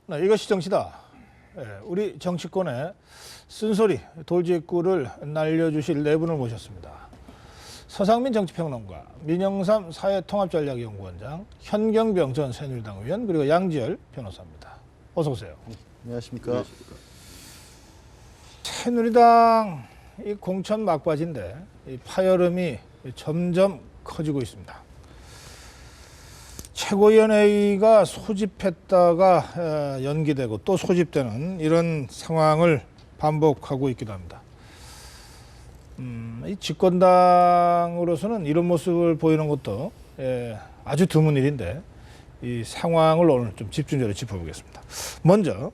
네, 이것이 정치다. 우리 정치권의 쓴소리, 돌직구를 날려주실 네 분을 모셨습니다. 서상민 정치평론가, 민영삼 사회통합전략연구원장, 현경병 전 새누리당 의원, 그리고 양지열 변호사입니다. 어서 오세요. 안녕하십니까. 새누리당 이 공천 막바지인데 이 파열음이 점점 커지고 있습니다. 최고위원회의가 소집했다가 연기되고 또 소집되는 이런 상황을 반복하고 있기도 합니다. 이 집권당으로서는 이런 모습을 보이는 것도 아주 드문 일인데 이 상황을 오늘 좀 집중적으로 짚어보겠습니다. 먼저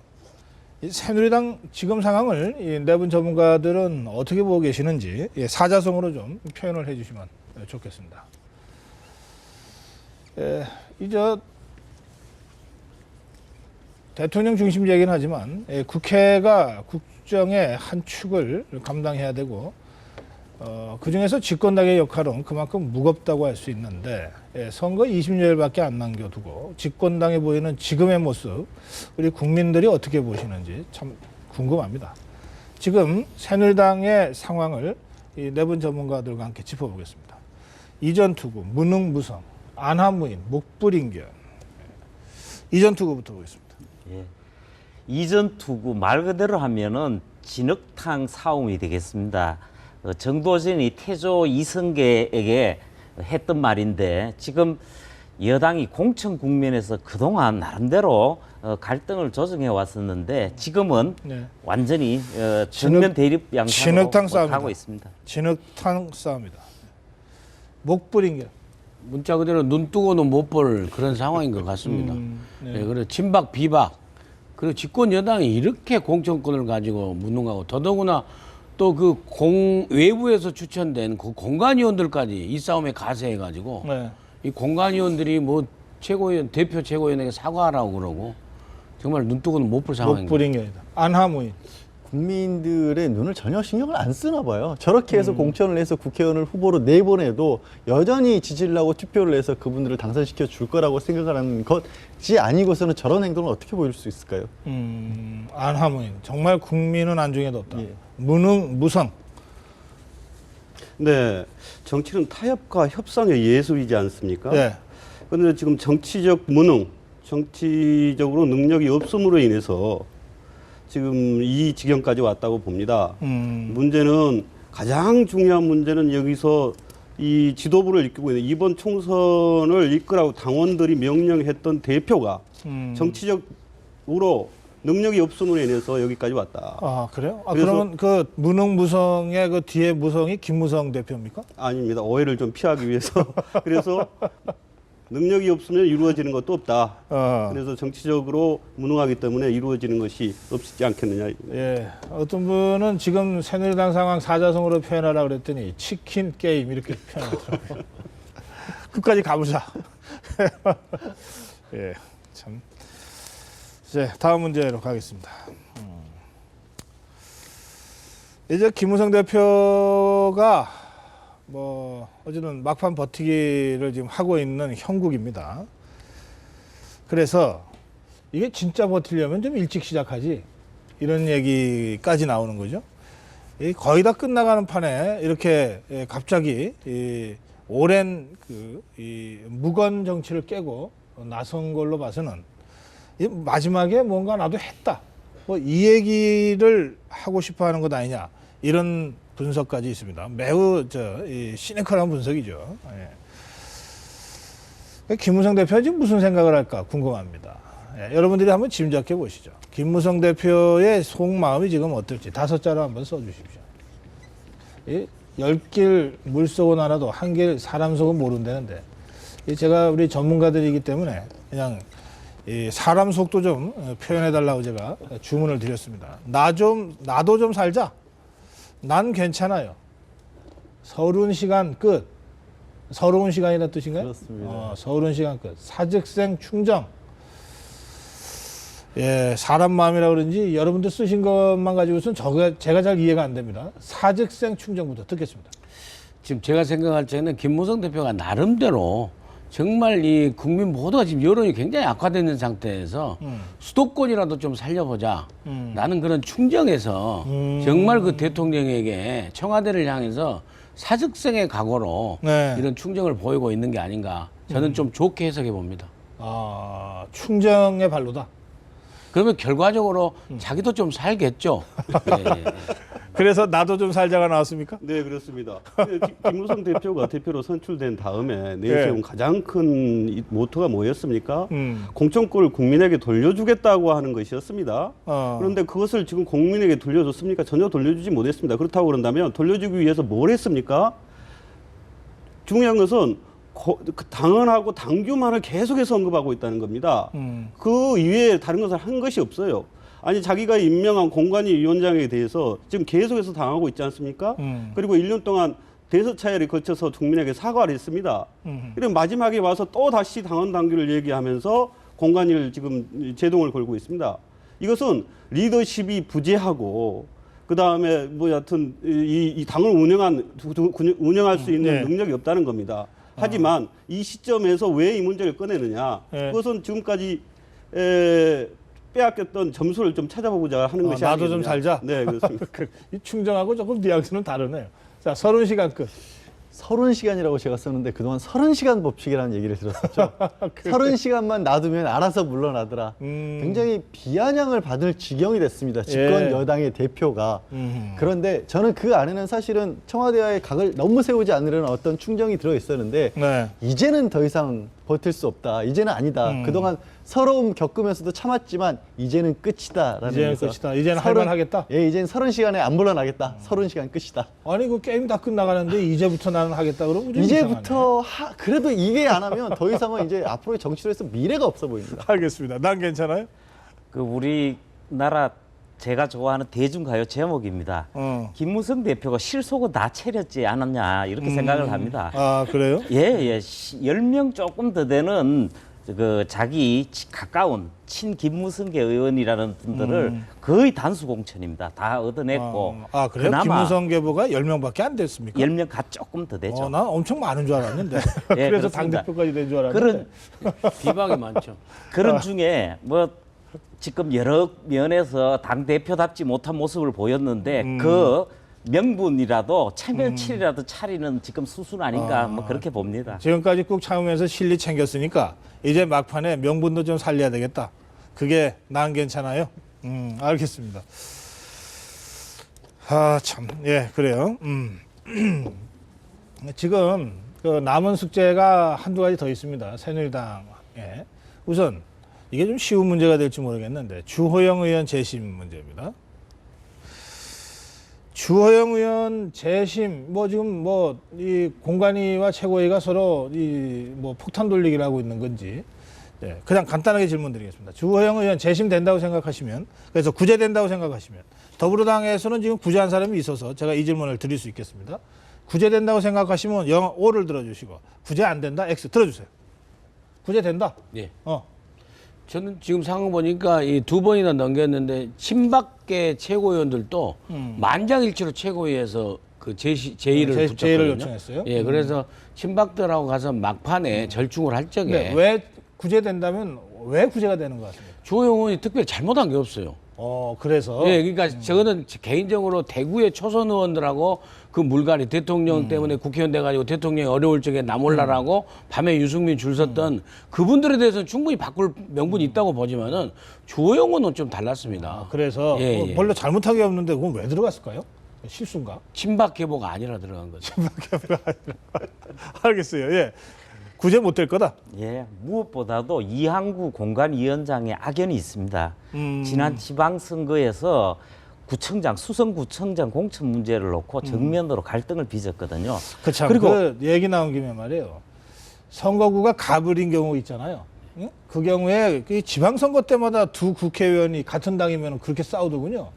이 새누리당 지금 상황을 이 내분 전문가들은 어떻게 보고 계시는지 사자성어로 좀 표현을 해주시면 좋겠습니다. 이제 대통령 중심 얘기는 하지만 국회가 국정의 한 축을 감당해야 되고 그중에서 집권당의 역할은 그만큼 무겁다고 할 수 있는데 선거 20여일밖에 안 남겨두고 집권당에 보이는 지금의 모습 우리 국민들이 어떻게 보시는지 참 궁금합니다. 지금 새누리당의 상황을 이 내분 전문가들과 함께 짚어보겠습니다. 이전투구, 무능무성, 안하무인, 목불인견. 이전투구부터 보겠습니다. 예. 이전투구 말 그대로 하면은 진흙탕 싸움이 되겠습니다. 정도전이 태조 이성계에게 했던 말인데 지금 여당이 공천 국면에서 그동안 나름대로 갈등을 조정해 왔었는데 지금은 네. 완전히 정면 대립 양상으로 진흙탕 싸움이다. 가고 있습니다. 진흙탕 싸움이다. 목불인견. 문자 그대로 눈 뜨고는 못 볼 그런 상황인 것 같습니다. 네. 네, 그리고 친박 비박 그리고 집권 여당이 이렇게 공천권을 가지고 무능하고 더더구나 또 그 외부에서 추천된 그 공관위원들까지 이 싸움에 가세해가지고 네. 이 공관위원들이 뭐 최고위원 대표 최고위원에게 사과하라고 그러고 정말 눈 뜨고는 못 볼 상황인 것 같아요. 목불인견이다. 안하무인. 국민들의 눈을 전혀 신경을 안 쓰나 봐요. 저렇게 해서 공천을 해서 국회의원을 후보로 내보내도 여전히 지지를 하고 투표를 해서 그분들을 당선시켜 줄 거라고 생각을 하는 것이 아니고서는 저런 행동을 어떻게 보일 수 있을까요? 안하무인. 정말 국민은 안중에 뒀다. 예. 무능, 무성. 네, 정치는 타협과 협상의 예술이지 않습니까? 네. 그런데 지금 정치적 무능, 정치적으로 능력이 없음으로 인해서 지금 이 지경까지 왔다고 봅니다. 문제는 가장 중요한 문제는 여기서 이 지도부를 이끌고 있는 이번 총선을 이끌라고 당원들이 명령했던 대표가 정치적으로 능력이 없음으로 인해서 여기까지 왔다. 아, 그래요? 아, 그래서- 그러면 그 무능무성의 그 뒤에 무성이 김무성 대표입니까? 아닙니다. 오해를 좀 피하기 위해서. 그래서 능력이 없으면 이루어지는 것도 없다. 그래서 정치적으로 무능하기 때문에 이루어지는 것이 없지 않겠느냐. 예. 어떤 분은 지금 새누리당 상황 사자성어로 표현하라 그랬더니 치킨 게임 이렇게 표현하더라고요. 끝까지 가보자. 예. 참. 이제 다음 문제로 가겠습니다. 이제 김무성 대표가 뭐 어쨌든 막판 버티기를 지금 하고 있는 형국입니다. 그래서 이게 진짜 버티려면 좀 일찍 시작하지 이런 얘기까지 나오는 거죠. 거의 다 끝나가는 판에 이렇게 갑자기 오랜 이 무건 정치를 깨고 나선 걸로 봐서는 마지막에 뭔가 나도 했다. 뭐 이 얘기를 하고 싶어하는 것 아니냐 이런 분석까지 있습니다. 매우 시니컬한 분석이죠. 예. 김무성 대표는 지금 무슨 생각을 할까 궁금합니다. 예, 여러분들이 한번 짐작해 보시죠. 김무성 대표의 속마음이 지금 어떨지 5자로 한번 써주십시오. 10길 물속은 알아도 1길 사람 속은 모른다는데 제가 우리 전문가들이기 때문에 그냥 사람 속도 좀 표현해 달라고 제가 주문을 드렸습니다. 나도 좀 살자. 난 괜찮아요. 서른 시간 끝. 서러운 시간이라는 뜻인가요? 그렇습니다. 서른 시간 끝. 사직생 충정. 예, 사람 마음이라 그런지 여러분들 쓰신 것만 가지고서는 제가 잘 이해가 안 됩니다. 사직생 충정부터 듣겠습니다. 지금 제가 생각할 때는 김무성 대표가 나름대로 정말 이 국민 모두가 지금 여론이 굉장히 악화되어 있는 상태에서 수도권이라도 좀 살려보자. 라는 그런 충정에서 정말 그 대통령에게 청와대를 향해서 사직성의 각오로 네. 이런 충정을 보이고 있는 게 아닌가. 저는 좀 좋게 해석해 봅니다. 아, 충정의 발로다. 그러면 결과적으로 자기도 좀 살겠죠. 예. 그래서 나도 좀 살자가 나왔습니까? 네, 그렇습니다. 김무성 대표가 대표로 선출된 다음에 내세운 가장 큰 이 모토가 뭐였습니까? 공천권을 국민에게 돌려주겠다고 하는 것이었습니다. 그런데 그것을 지금 국민에게 돌려줬습니까? 전혀 돌려주지 못했습니다. 그렇다고 그런다면 돌려주기 위해서 뭘 했습니까? 중요한 것은 그 당헌하고 당규만을 계속해서 언급하고 있다는 겁니다. 그 이외에 다른 것을 한 것이 없어요. 아니 자기가 임명한 공관위 위원장에 대해서 지금 계속해서 당하고 있지 않습니까? 그리고 1년 동안 대서차열에 거쳐서 국민에게 사과를 했습니다. 그리고 마지막에 와서 또 다시 당헌 당규를 얘기하면서 공관위를 지금 제동을 걸고 있습니다. 이것은 리더십이 부재하고 그 다음에 뭐 여하튼 이 당을 운영할 수 있는 네. 능력이 없다는 겁니다. 하지만 이 시점에서 왜 이 문제를 꺼내느냐? 네. 그것은 지금까지 빼앗겼던 점수를 좀 찾아보고자 하는 것이 나도 좀 아니겠느냐. 살자. 네, 그렇습니다. 이 충정하고 조금 뉘앙스는 다르네요. 자, 30시간 끝. 30시간이라고 제가 썼는데 그동안 30시간 법칙이라는 얘기를 들었었죠. 30시간만 놔두면 알아서 물러나더라. 굉장히 비아냥을 받을 지경이 됐습니다. 집권 예. 여당의 대표가. 그런데 저는 그 안에는 사실은 청와대와의 각을 너무 세우지 않으려는 어떤 충정이 들어 있었는데 네. 이제는 더 이상 버틸 수 없다. 이제는 아니다. 그동안 서러움 겪으면서도 참았지만 이제는 끝이다라는 이제는 데서 끝이다. 이제는 할만하겠다. 예, 이제는 30시간에 안 물러나겠다. 30시간 끝이다. 아니 그 게임 다 끝나가는데 이제부터 나는 하겠다 그러면 좀 이제부터 그래도 이게 안 하면 더 이상은 이제 앞으로의 정치로에서 미래가 없어 보입니다. 이상하네. 알겠습니다. 난 괜찮아요? 그 우리나라 제가 좋아하는 대중가요 제목입니다. 김무성 대표가 실속은 다 차렸지 않았냐 이렇게 생각을 합니다. 아, 그래요? 예. 10명 조금 더 되는 그 자기 가까운 친 김무성계 의원이라는 분들을 거의 단수 공천입니다. 다 얻어냈고. 아, 그래요? 그나마 김무성 계보가 10명밖에 안 됐습니까? 10명 가 조금 더 되죠. 난 엄청 많은 줄 알았는데. 예, 그래서 그렇습니다. 당대표까지 된 줄 알았는데. 비방이 많죠. 그런 중에 뭐 지금 여러 면에서 당 대표답지 못한 모습을 보였는데 그 명분이라도 체면치리라도 차리는 지금 수순 아닌가 뭐 그렇게 봅니다. 지금까지 꾹 참으면서 실리 챙겼으니까 이제 막판에 명분도 좀 살려야 되겠다. 그게 난 괜찮아요? 알겠습니다. 아, 참. 예, 그래요. 지금 그 남은 숙제가 한두 가지 더 있습니다. 새누리당에. 우선 이게 좀 쉬운 문제가 될지 모르겠는데 주호영 의원 재심 문제입니다. 주호영 의원 재심 뭐 지금 뭐 이 공관위와 최고위가 서로 이 뭐 폭탄 돌리기를 하고 있는 건지 그냥 간단하게 질문드리겠습니다. 주호영 의원 재심 된다고 생각하시면 그래서 구제된다고 생각하시면 더불어당에서는 지금 구제한 사람이 있어서 제가 이 질문을 드릴 수 있겠습니다. 구제된다고 생각하시면 O를 들어주시고 구제 안 된다 X 들어주세요. 구제된다. 예. 저는 지금 상황 보니까 이 2번이나 넘겼는데 친박계 최고위원들도 만장일치로 최고위에서 그 제의를 붙였거든요. 제의를 요청했어요. 예, 그래서 친박들하고 가서 막판에 절충을 할 적에 네, 왜 구제된다면 왜 구제가 되는 것 같습니다. 주호영 의원이 특별히 잘못한 게 없어요. 그래서 예, 그러니까 저거는 개인적으로 대구의 초선 의원들하고 그 물갈이 대통령 때문에 국회의원 돼가지고 대통령이 어려울 적에 나몰라라고 밤에 유승민 줄 섰던 그분들에 대해서는 충분히 바꿀 명분이 있다고 보지만은 주호영 의원은 좀 달랐습니다. 그래서 예. 별로 잘못한 게 없는데 그건 왜 들어갔을까요? 실수인가? 친박 계보가 아니라 들어간 거죠. 알겠어요. 예. 구제 못 될 거다. 예, 무엇보다도 이항구 공관위원장의 악연이 있습니다. 지난 지방선거에서 구청장, 수성구청장 공천 문제를 놓고 정면으로 갈등을 빚었거든요. 그참 그리고 그 얘기 나온 김에 말이에요. 선거구가 가불인 경우 있잖아요. 응? 그 경우에 그 지방선거 때마다 두 국회의원이 같은 당이면 그렇게 싸우더군요.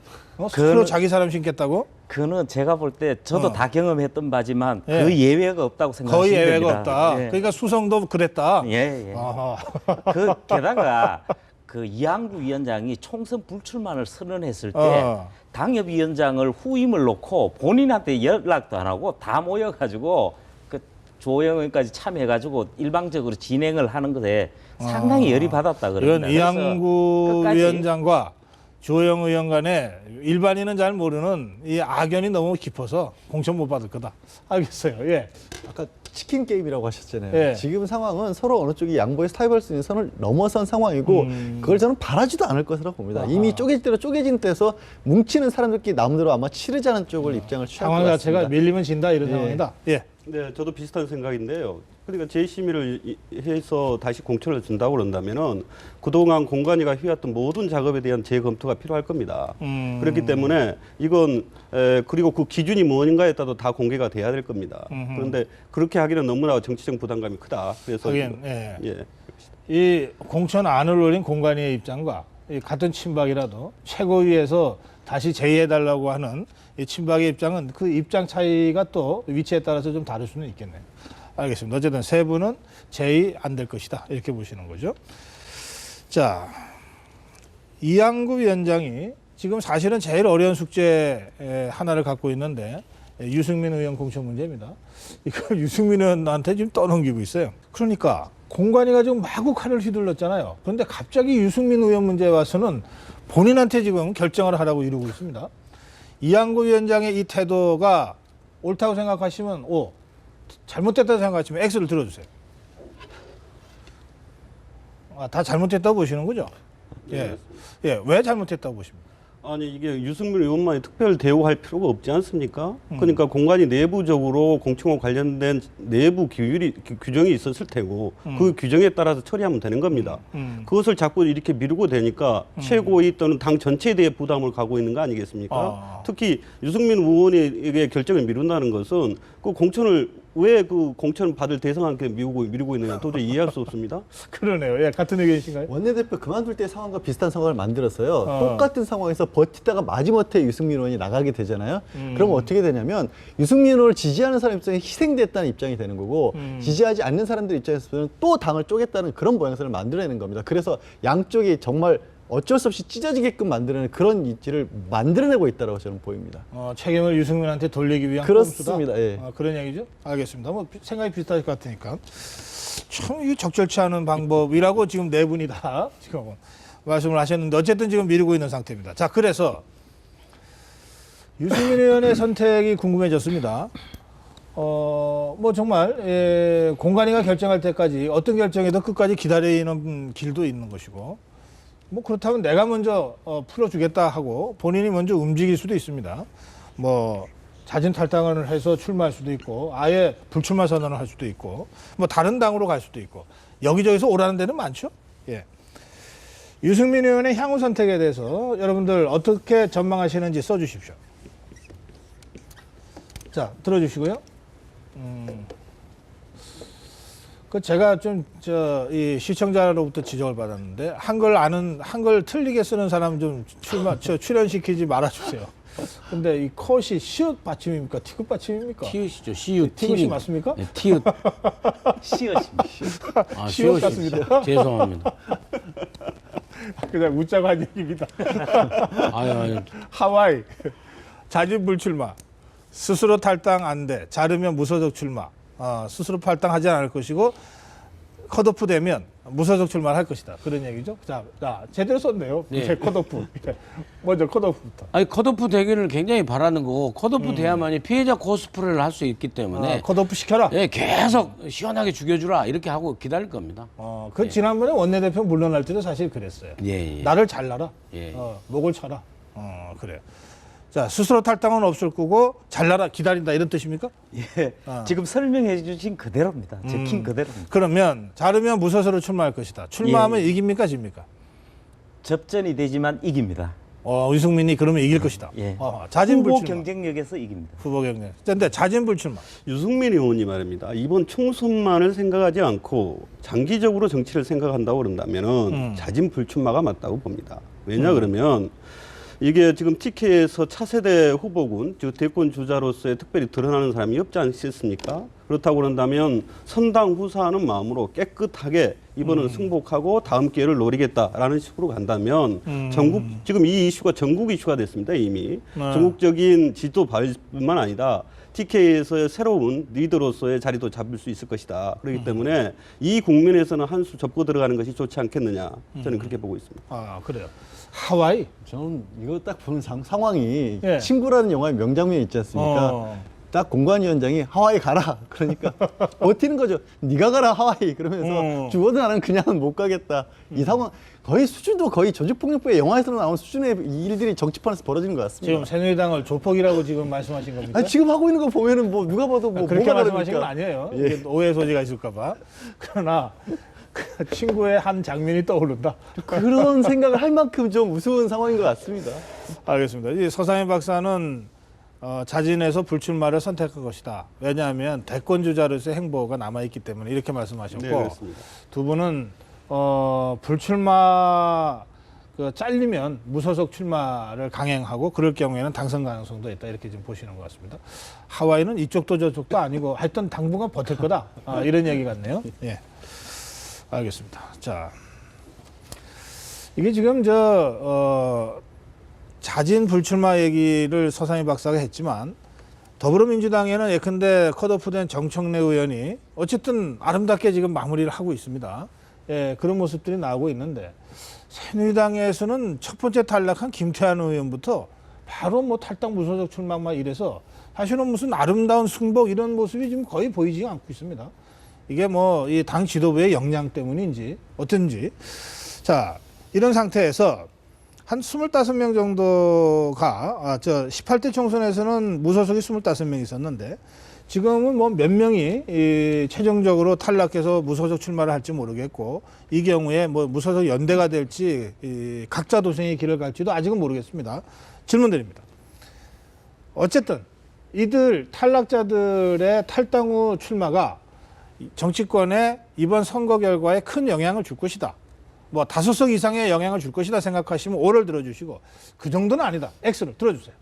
서로 자기 사람 신겠다고? 그는 제가 볼 때 저도 다 경험했던 바지만 예. 그 예외가 없다고 생각하시면 거의 됩니다. 예외가 없다. 예. 그러니까 수성도 그랬다. 예. 아하. 그 게다가 그 이항구 위원장이 총선 불출마를 선언했을 때 당협위원장을 후임을 놓고 본인한테 연락도 안 하고 다 모여가지고 그 조영 의원까지 참여해가지고 일방적으로 진행을 하는 것에 상당히 열이 받았다 그럽니다. 이건 이양구 끝까지 위원장과 조영 의원 간에 일반인은 잘 모르는 이 악연이 너무 깊어서 공천 못 받을 거다. 알겠어요. 예. 아까 치킨 게임이라고 하셨잖아요. 예. 지금 상황은 서로 어느 쪽이 양보해서 타협할 수 있는 선을 넘어선 상황이고 그걸 저는 바라지도 않을 것이라고 봅니다. 이미 쪼개질 대로 쪼개진 때서 뭉치는 사람들끼리 나름대로 아마 치르자는 쪽을 입장을 취할 것 상황 같습니다. 자체가 밀리면 진다 이런 예. 상황이다. 예. 네, 저도 비슷한 생각인데요. 그러니까 재심의를 해서 다시 공천을 준다고 그런다면은 그동안 공관위가 해왔던 모든 작업에 대한 재검토가 필요할 겁니다. 그렇기 때문에 이건 그리고 그 기준이 무엇인가에 따라 다 공개가 돼야 될 겁니다. 그런데 그렇게 하기는 너무나 정치적 부담감이 크다. 그래서 하긴, 예. 예. 이 공천 안을 올린 공관위의 입장과 이 같은 친박이라도 최고위에서 다시 제의해달라고 하는 이 친박의 입장은 그 입장 차이가 또 위치에 따라서 좀 다를 수는 있겠네요. 알겠습니다. 어쨌든 세 분은 제의 안 될 것이다. 이렇게 보시는 거죠. 자, 이양구 위원장이 지금 사실은 제일 어려운 숙제 하나를 갖고 있는데 유승민 의원 공천 문제입니다. 이걸 유승민 의원한테 지금 떠넘기고 있어요. 그러니까 공관위가 지금 마구 칼을 휘둘렀잖아요. 그런데 갑자기 유승민 의원 문제에 와서는 본인한테 지금 결정을 하라고 이러고 있습니다. 이양구 위원장의 이 태도가 옳다고 생각하시면 O, 잘못됐다고 생각하시면 X를 들어주세요. 아, 다 잘못됐다고 보시는 거죠? 예. 예. 왜 잘못됐다고 보십니까? 아니 이게 유승민 의원만이 특별 대우할 필요가 없지 않습니까? 그러니까 공관위 내부적으로 공천과 관련된 내부 규정이 있었을 테고 그 규정에 따라서 처리하면 되는 겁니다. 그것을 자꾸 이렇게 미루고 되니까 최고위 또는 당 전체에 대해 부담을 가고 있는 거 아니겠습니까? 특히 유승민 의원에게 결정을 미룬다는 것은 그 공천을 왜 그 공천 받을 대상한테 미루고 있느냐 도저히 이해할 수 없습니다. 그러네요. 예, 같은 의견이신가요? 원내대표 그만둘 때 상황과 비슷한 상황을 만들었어요. 똑같은 상황에서 버티다가 마지못해 유승민 의원이 나가게 되잖아요. 그럼 어떻게 되냐면 유승민 의원을 지지하는 사람 입장에 희생됐다는 입장이 되는 거고 지지하지 않는 사람들 입장에서는 또 당을 쪼갰다는 그런 모양새를 만들어내는 겁니다. 그래서 양쪽이 정말 어쩔 수 없이 찢어지게끔 만드는 그런 입지를 만들어내고 있다고 저는 보입니다. 책임을 유승민한테 돌리기 위한 그렇습니다. 꼼수다? 예. 그런 얘기죠? 알겠습니다. 뭐 생각이 비슷할 것 같으니까 참 이게 적절치 않은 방법이라고 지금 네 분이 다 지금 말씀을 하셨는데 어쨌든 지금 미루고 있는 상태입니다. 자, 그래서 유승민 의원의 선택이 궁금해졌습니다. 뭐 정말 공관위가 결정할 때까지 어떤 결정에도 끝까지 기다리는 길도 있는 것이고 뭐 그렇다면 내가 먼저 풀어주겠다 하고 본인이 먼저 움직일 수도 있습니다. 뭐 자진 탈당을 해서 출마할 수도 있고 아예 불출마 선언을 할 수도 있고 뭐 다른 당으로 갈 수도 있고 여기저기서 오라는 데는 많죠. 예. 유승민 의원의 향후 선택에 대해서 여러분들 어떻게 전망하시는지 써주십시오. 자, 들어주시고요. 그 제가 좀 이 시청자로부터 지적을 받았는데 한글 틀리게 쓰는 사람 좀 출연시키지 말아주세요. 근데 이 컷이 시옷 받침입니까? 티귿 받침입니까? 티읕이죠. 시읒. 티귿이 맞습니까? 네, 티읕. 시옷입니다. 아, 시옷 시옷이- 같습니다. 죄송합니다. 그냥 웃자고 한 얘기입니다. 아유. 하와이 자진 불출마, 스스로 탈당 안 돼, 자르면 무소속 출마, 스스로 탈당하지 않을 것이고 컷오프 되면 무소속 출마를 할 것이다. 그런 얘기죠. 자 제대로 썼네요. 네. 제 컷오프. 먼저 컷오프부터. 아니 컷오프 되기를 굉장히 바라는 거고 컷오프 돼야만이 피해자 코스프레를 할 수 있기 때문에 컷오프 시켜라. 예, 계속 시원하게 죽여주라 이렇게 하고 기다릴 겁니다. 그 지난번에 원내대표 물러날 때도 사실 그랬어요. 예. 나를 잘라라. 예. 목을 쳐라. 그래요. 자, 스스로 탈당은 없을 거고 잘라라 기다린다 이런 뜻입니까? 예. 지금 설명해 주신 그대로입니다. 제킨 그대로입니다. 그러면 자르면 무소속으로 출마할 것이다. 출마하면 이깁니까 집니까? 접전이 되지만 이깁니다. 유승민이 그러면 이길 것이다. 예. 자진 후보 불출마. 경쟁력에서 이깁니다. 후보 경쟁. 근데 자진 불출마. 유승민 의원이 말입니다. 이번 총선만을 생각하지 않고 장기적으로 정치를 생각한다고 그런다면은 자진 불출마가 맞다고 봅니다. 왜냐 그러면 이게 지금 TK에서 차세대 후보군, 즉 대권 주자로서의 특별히 드러나는 사람이 없지 않겠습니까? 그렇다고 그런다면 선당 후사하는 마음으로 깨끗하게 이번은 승복하고 다음 기회를 노리겠다라는 식으로 간다면 전국 지금 이 이슈가 전국 이슈가 됐습니다 이미. 전국적인 지도 발뿐만 아니라 TK에서의 새로운 리더로서의 자리도 잡을 수 있을 것이다. 그렇기 때문에 이 국면에서는 한 수 접고 들어가는 것이 좋지 않겠느냐. 저는 그렇게 보고 있습니다. 아, 그래요. 하와이. 저는 이거 딱 보는 상황이 예. 친구라는 영화의 명장면이 있지 않습니까? 딱 공관위원장이 하와이 가라. 그러니까 버티는 거죠. 네가 가라 하와이. 그러면서 죽어도 나는 그냥 못 가겠다. 이 상황 거의 수준도 거의 조직폭력부의 영화에서 나오는 수준의 일들이 정치판에서 벌어지는 것 같습니다. 지금 새누리당을 조폭이라고 지금 말씀하신 겁니까? 아니, 지금 하고 있는 거 보면은 뭐 누가 봐도 뭐 그렇게 뭐가 말씀하신 건 다릅니까? 아니에요. 예. 이게 오해 소지가 있을까봐. 그러나 그 친구의 한 장면이 떠오른다. 그런 생각을 할 만큼 좀 우스운 상황인 것 같습니다. 알겠습니다. 이 서상인 박사는 자진해서 불출마를 선택한 것이다. 왜냐하면 대권 주자로서의 행보가 남아있기 때문에 이렇게 말씀하셨고, 네, 그렇습니다. 두 분은 불출마 잘리면 무소속 출마를 강행하고 그럴 경우에는 당선 가능성도 있다 이렇게 지금 보시는 것 같습니다. 하와이는 이쪽도 저쪽도 아니고 하여튼 당분간 버틸 거다 이런 얘기 같네요. 예, 알겠습니다. 자, 이게 지금 자진 불출마 얘기를 서상희 박사가 했지만 더불어민주당에는 예컨대 컷오프된 정청래 의원이 어쨌든 아름답게 지금 마무리를 하고 있습니다. 예, 그런 모습들이 나오고 있는데 새누리당에서는 첫 번째 탈락한 김태환 의원부터 바로 뭐 탈당 무소속 출마 막 이래서 사실은 무슨 아름다운 승복 이런 모습이 지금 거의 보이지 않고 있습니다. 이게 뭐 이 당 지도부의 역량 때문인지 어떤지. 자, 이런 상태에서 한 25명 정도가 18대 총선에서는 무소속이 25명이 있었는데 지금은 뭐 몇 명이 최종적으로 탈락해서 무소속 출마를 할지 모르겠고 이 경우에 뭐 무소속 연대가 될지 각자 도생의 길을 갈지도 아직은 모르겠습니다. 질문 드립니다. 어쨌든 이들 탈락자들의 탈당 후 출마가 정치권에 이번 선거 결과에 큰 영향을 줄 것이다. 뭐 5석 이상의 영향을 줄 것이다 생각하시면 O를 들어주시고 그 정도는 아니다. X를 들어주세요.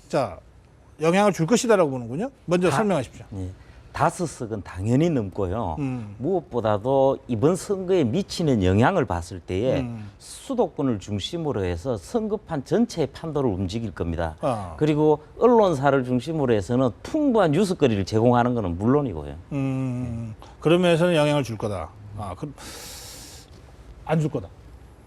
자, 영향을 줄 것이다라고 보는군요. 먼저 설명하십시오. 예. 5석은 당연히 넘고요. 무엇보다도 이번 선거에 미치는 영향을 봤을 때에 수도권을 중심으로 해서 선거판 전체의 판도를 움직일 겁니다. 그리고 언론사를 중심으로 해서는 풍부한 뉴스거리를 제공하는 것은 물론이고요. 그런 면에서는 영향을 줄 거다. 안 줄 거다.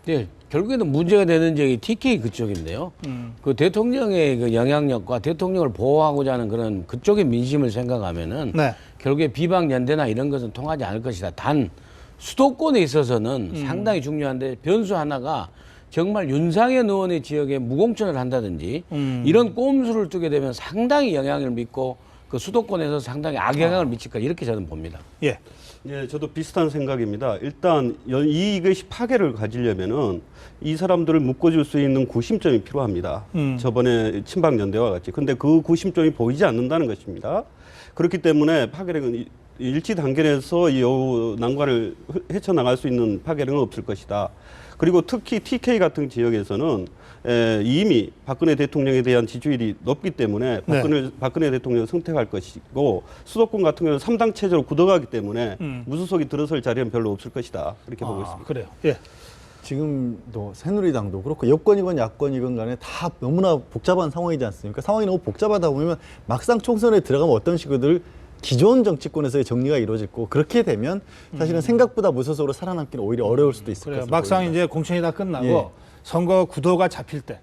네, 결국에는 문제가 되는 지역이 TK 그쪽인데요. 그 대통령의 그 영향력과 대통령을 보호하고자 하는 그런 그쪽의 민심을 생각하면은 네. 결국에 비박연대나 이런 것은 통하지 않을 것이다. 단 수도권에 있어서는 상당히 중요한데 변수 하나가 정말 윤상현 의원의 지역에 무공천을 한다든지 이런 꼼수를 두게 되면 상당히 영향을 미치고 그 수도권에서 상당히 악영향을 미칠 까 이렇게 저는 봅니다. 예. 예, 저도 비슷한 생각입니다. 일단 이것이 파괴를 가지려면은 이 사람들을 묶어줄 수 있는 구심점이 필요합니다. 저번에 친박연대와 같이. 근데 그 구심점이 보이지 않는다는 것입니다. 그렇기 때문에 파괴력은 일치 단계에서 이 난관을 헤쳐나갈 수 있는 파괴력은 없을 것이다. 그리고 특히 TK 같은 지역에서는 이미 박근혜 대통령에 대한 지지율이 높기 때문에 박근혜 대통령을 선택할 것이고 수도권 같은 경우는 3당 체제로 굳어가기 때문에 무소속이 들어설 자리는 별로 없을 것이다. 이렇게 보고 있습니다. 그래요. 예. 지금도 새누리당도 그렇고 여권이건 야권이건 간에 다 너무나 복잡한 상황이지 않습니까? 상황이 너무 복잡하다 보면 막상 총선에 들어가면 어떤 식으들 기존 정치권에서의 정리가 이루어질 거고 그렇게 되면 사실은 생각보다 무소속으로 살아남기는 오히려 어려울 수도 있을 그래요. 것으로 막상 보입니다. 이제 공천이 다 끝나고 예. 선거 구도가 잡힐 때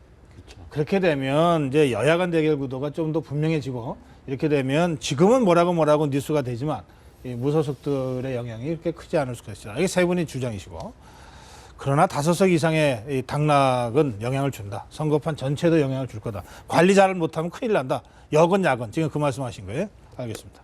그렇게 되면 이제 여야 간 대결 구도가 좀 더 분명해지고 이렇게 되면 지금은 뭐라고 뉴스가 되지만 이 무소속들의 영향이 이렇게 크지 않을 수가 있어요. 이게 세 분이 주장이시고 그러나 5석 이상의 이 당락은 영향을 준다. 선거판 전체도 영향을 줄 거다. 관리 잘 못하면 큰일 난다. 여건 야건 지금 그 말씀하신 거예요? 알겠습니다.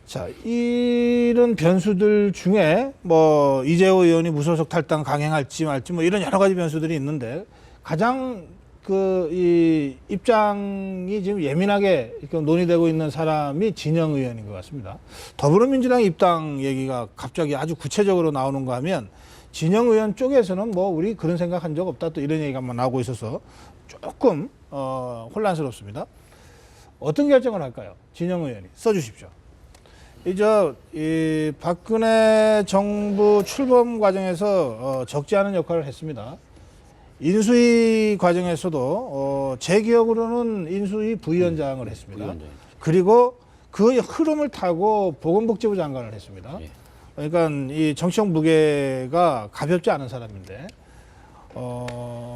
자, 이런 변수들 중에 뭐 이재호 의원이 무소속 탈당 강행할지 말지 뭐 이런 여러 가지 변수들이 있는데 가장 이 입장이 지금 예민하게 이렇게 논의되고 있는 사람이 진영 의원인 것 같습니다. 더불어민주당 입당 얘기가 갑자기 아주 구체적으로 나오는가 하면 진영 의원 쪽에서는 뭐 우리 그런 생각한 적 없다 또 이런 얘기가 나오고 있어서 조금 혼란스럽습니다. 어떤 결정을 할까요? 진영 의원이 써주십시오. 이 박근혜 정부 출범 과정에서 적지 않은 역할을 했습니다. 인수위 과정에서도 제 기억으로는 인수위 부위원장을 했습니다. 부위원장이죠. 그리고 그 흐름을 타고 보건복지부 장관을 했습니다. 예. 그러니까 이 정치적 무게가 가볍지 않은 사람인데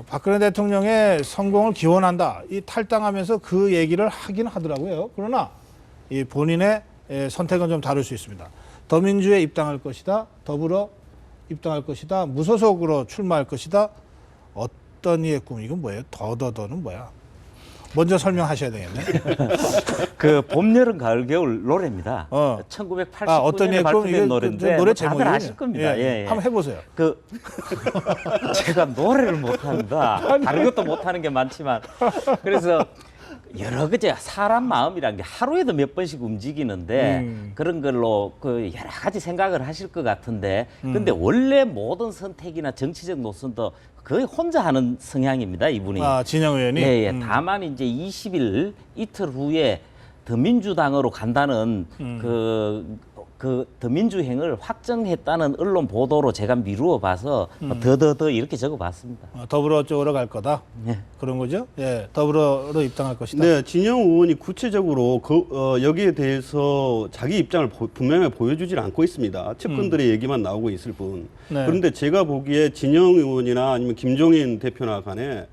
박근혜 대통령의 성공을 기원한다. 이 탈당하면서 그 얘기를 하긴 하더라고요. 그러나 이 본인의 선택은 좀 다를 수 있습니다. 더민주에 입당할 것이다. 더불어 입당할 것이다. 무소속으로 출마할 것이다. 어떤 이의 꿈? 이건 뭐예요? 더더더는 뭐야? 먼저 설명하셔야 되겠네. 그 봄, 여름, 가을, 겨울 노래입니다. 1989년에 어떤 이의 꿈? 발표된 이게 노래인데 노래 다들 제목이 아실 겁니다. 예. 한번 해보세요. 그 제가 노래를 못한다. 다른 것도 못하는 게 많지만 그래서 여러 가지 사람 마음이란 게 하루에도 몇 번씩 움직이는데 그런 걸로 그 여러 가지 생각을 하실 것 같은데 근데 원래 모든 선택이나 정치적 노선도 거의 혼자 하는 성향입니다, 이분이. 진영 의원이. 예. 다만 이제 20일 이틀 후에 더민주당으로 간다는 그 더민주행을 확정했다는 언론 보도로 제가 미루어 봐서 더더더 이렇게 적어봤습니다. 더불어 쪽으로 갈 거다. 예. 그런 거죠? 예, 더불어로 입당할 것이다. 네, 진영 의원이 구체적으로 여기에 대해서 자기 입장을 분명히 보여주질 않고 있습니다. 측근들의 얘기만 나오고 있을 뿐. 네. 그런데 제가 보기에 진영 의원이나 아니면 김종인 대표나 간에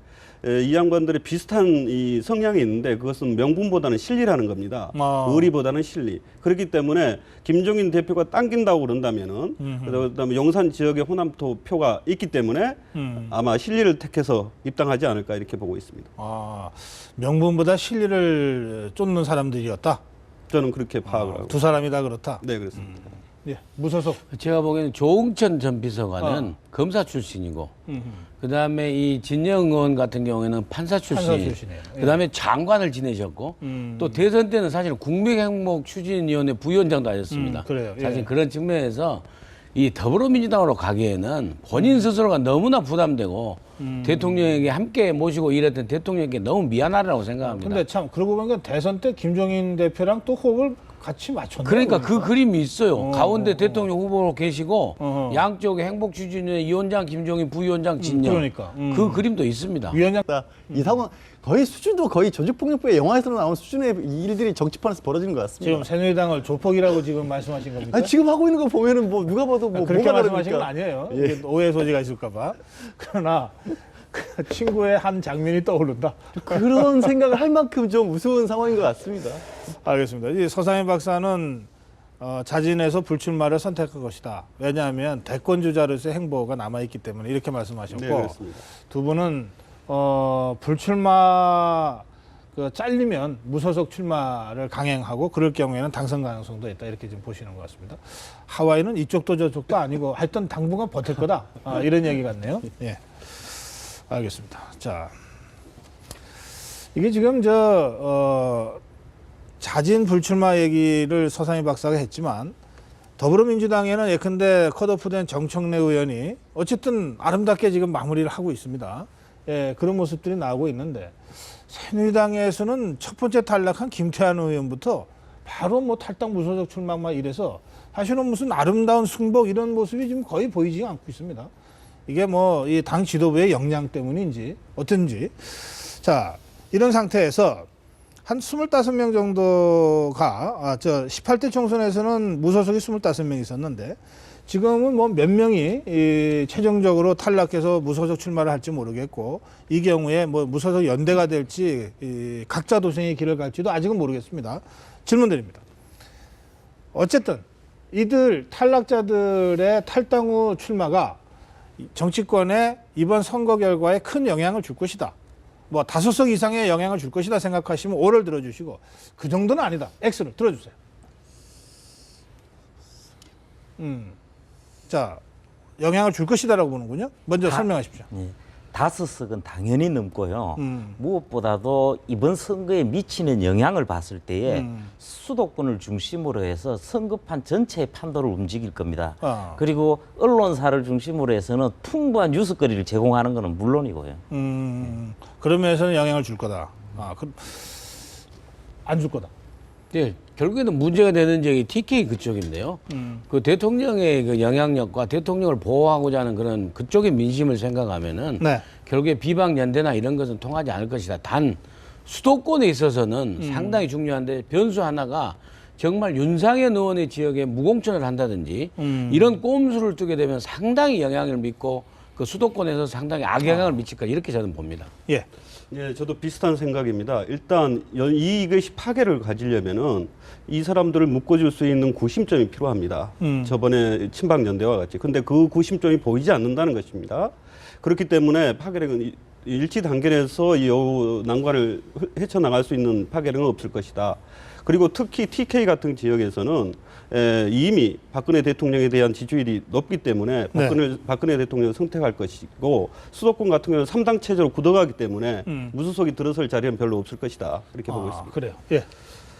이 양반들의 비슷한 이 성향이 있는데 그것은 명분보다는 실리라는 겁니다. 의리보다는 실리. 그렇기 때문에 김종인 대표가 당긴다고 그런다면은 그다음에 용산 지역의 호남토 표가 있기 때문에 아마 실리를 택해서 입당하지 않을까 이렇게 보고 있습니다. 명분보다 실리를 쫓는 사람들이었다. 저는 그렇게 파악을 하고. 두 사람이 다 그렇다. 네, 그렇습니다. 예, 무소속. 제가 보기에는 조응천 전 비서관은 검사 출신이고 그다음에 이 진영 의원 같은 경우에는 판사 출신이에요. 예. 그다음에 장관을 지내셨고 또 대선 때는 사실 국민행복추진위원회 부위원장도 하셨습니다. 그래요. 예. 사실 그런 측면에서 이 더불어민주당으로 가기에는 본인 스스로가 너무나 부담되고 대통령에게 함께 모시고 일했던 대통령에게 너무 미안하다고 생각합니다. 근데 참 그러고 보니까 대선 때 김종인 대표랑 또 호흡을 같이 맞췄네요. 그러니까 그 그림이 있어요. 가운데 어. 대통령 후보로 계시고 어허. 양쪽에 행복추진위원회 위원장 김종인 부위원장 진영. 그러니까. 그 그림도 있습니다. 위원장 이 상황 거의 수준도 거의 조직폭력부의 영화에서 나오는 수준의 일들이 정치판에서 벌어지는 것 같습니다. 지금 새누리당을 조폭이라고 지금 말씀하신 겁니까? 아니, 지금 하고 있는 거 보면은 뭐 누가 봐도 뭐 그렇게 뭐가 말씀하신 건 다릅니까? 아니에요. 예. 이게 오해 소지가 있을까봐. 그러나 그 친구의 한 장면이 떠오른다. 그런 생각을 할 만큼 좀 무서운 상황인 것 같습니다. 알겠습니다. 이 서상인 박사는 자진해서 불출마를 선택할 것이다. 왜냐하면 대권 주자로서의 행보가 남아있기 때문에 이렇게 말씀하셨고 네, 그렇습니다. 두 분은 불출마 잘리면 무소속 출마를 강행하고 그럴 경우에는 당선 가능성도 있다 이렇게 좀 보시는 것 같습니다. 하와이는 이쪽도 저쪽도 아니고 하여튼 당분간 버틸 거다 이런 얘기 같네요. 예, 알겠습니다. 자, 이게 지금 자진 불출마 얘기를 서상희 박사가 했지만 더불어민주당에는 예컨대 컷오프된 정청래 의원이 어쨌든 아름답게 지금 마무리를 하고 있습니다. 예, 그런 모습들이 나오고 있는데 새누리당에서는 첫 번째 탈락한 김태환 의원부터 바로 뭐 탈당 무소속 출마만 이래서 사실은 무슨 아름다운 승복 이런 모습이 지금 거의 보이지 않고 있습니다. 이게 뭐 이 당 지도부의 역량 때문인지 어떤지. 자, 이런 상태에서 한 25명 정도가 18대 총선에서는 무소속이 25명이 있었는데 지금은 뭐 몇 명이 최종적으로 탈락해서 무소속 출마를 할지 모르겠고 이 경우에 뭐 무소속 연대가 될지 각자 도생의 길을 갈지도 아직은 모르겠습니다. 질문 드립니다. 어쨌든 이들 탈락자들의 탈당 후 출마가 정치권에 이번 선거 결과에 큰 영향을 줄 것이다. 뭐 5석 이상의 영향을 줄 것이다 생각하시면 O를 들어주시고 그 정도는 아니다. X를 들어주세요. 자, 영향을 줄 것이다라고 보는군요. 먼저 설명하십시오. 예. 5석은 당연히 넘고요. 무엇보다도 이번 선거에 미치는 영향을 봤을 때에 수도권을 중심으로 해서 선거판 전체의 판도를 움직일 겁니다. 그리고 언론사를 중심으로 해서는 풍부한 뉴스거리를 제공하는 것은 물론이고요. 그런 면에서는 영향을 줄 거다. 안 줄 거다. 네, 결국에는 문제가 되는 적이 TK 그쪽인데요. 그 대통령의 그 영향력과 대통령을 보호하고자 하는 그런 그쪽의 민심을 생각하면은 네. 결국에 비박연대나 이런 것은 통하지 않을 것이다. 단 수도권에 있어서는 상당히 중요한데 변수 하나가 정말 윤상현 의원의 지역에 무공천을 한다든지 이런 꼼수를 뜨게 되면 상당히 영향을 미치고 그 수도권에서 상당히 악영향을 미칠 까 이렇게 저는 봅니다. 예. 예, 저도 비슷한 생각입니다. 일단 이것이 파괴를 가지려면은 이 사람들을 묶어줄 수 있는 구심점이 필요합니다. 저번에 친박연대와 같이. 근데 그 구심점이 보이지 않는다는 것입니다. 그렇기 때문에 파괴력은 일치 단계에서 이 난관을 헤쳐나갈 수 있는 파괴력은 없을 것이다. 그리고 특히 TK 같은 지역에서는 이미 박근혜 대통령에 대한 지지율이 높기 때문에 박근혜 대통령을 선택할 것이고 수도권 같은 경우는 3당 체제로 굳어가기 때문에 무소속이 들어설 자리는 별로 없을 것이다. 그렇게 보고 있습니다. 그래요. 예.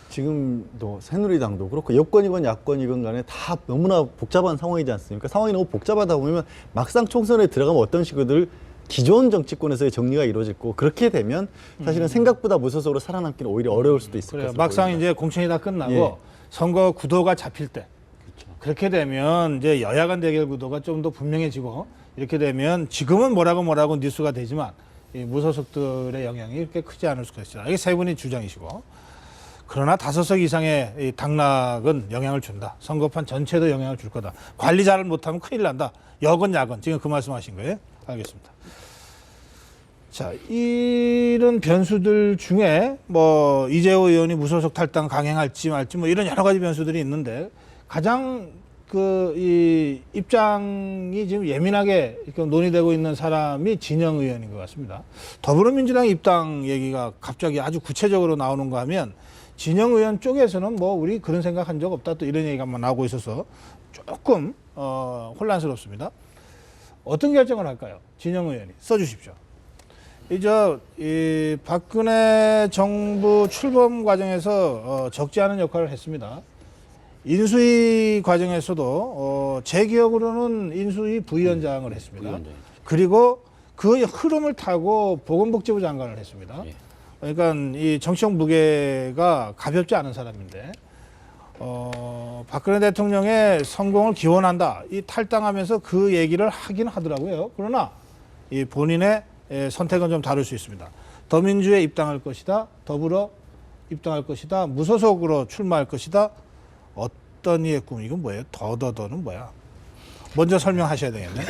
지금도 새누리당도 그렇고 여권이건 야권이건 간에 다 너무나 복잡한 상황이지 않습니까? 상황이 너무 복잡하다 보면 막상 총선에 들어가면 어떤 식으로들 기존 정치권에서의 정리가 이루어지고 그렇게 되면 사실은 생각보다 무소속으로 살아남기는 오히려 어려울 수도 있을 그래요. 것으로 막상 보입니다. 이제 공천이 다 끝나고 예. 선거 구도가 잡힐 때 그렇게 되면 이제 여야 간 대결 구도가 좀 더 분명해지고 이렇게 되면 지금은 뭐라고 뉴스가 되지만 이 무소속들의 영향이 이렇게 크지 않을 수가 있어요. 이게 세 분이 주장이시고 그러나 5석 이상의 이 당락은 영향을 준다. 선거판 전체도 영향을 줄 거다. 관리 잘 못하면 큰일 난다. 여건 야건 지금 그 말씀하신 거예요? 알겠습니다. 자, 이런 변수들 중에 뭐 이재호 의원이 무소속 탈당 강행할지 말지 뭐 이런 여러 가지 변수들이 있는데 가장 이 입장이 지금 예민하게 이렇게 논의되고 있는 사람이 진영 의원인 것 같습니다. 더불어민주당 입당 얘기가 갑자기 아주 구체적으로 나오는가 하면 진영 의원 쪽에서는 뭐 우리 그런 생각한 적 없다 또 이런 얘기가 나오고 있어서 조금 혼란스럽습니다. 어떤 결정을 할까요? 진영 의원이 써주십시오. 이 박근혜 정부 출범 과정에서 적지 않은 역할을 했습니다. 인수위 과정에서도 제 기억으로는 인수위 부위원장을 했습니다. 그리고 그 흐름을 타고 보건복지부 장관을 했습니다. 그러니까 이 정치적 무게가 가볍지 않은 사람인데 박근혜 대통령의 성공을 기원한다. 이 탈당하면서 그 얘기를 하긴 하더라고요. 그러나 이 본인의 선택은 좀 다를 수 있습니다. 더민주에 입당할 것이다. 더불어 입당할 것이다. 무소속으로 출마할 것이다. 어떤 이의 꿈? 이건 뭐예요? 더더더는 뭐야? 먼저 설명하셔야 되겠네.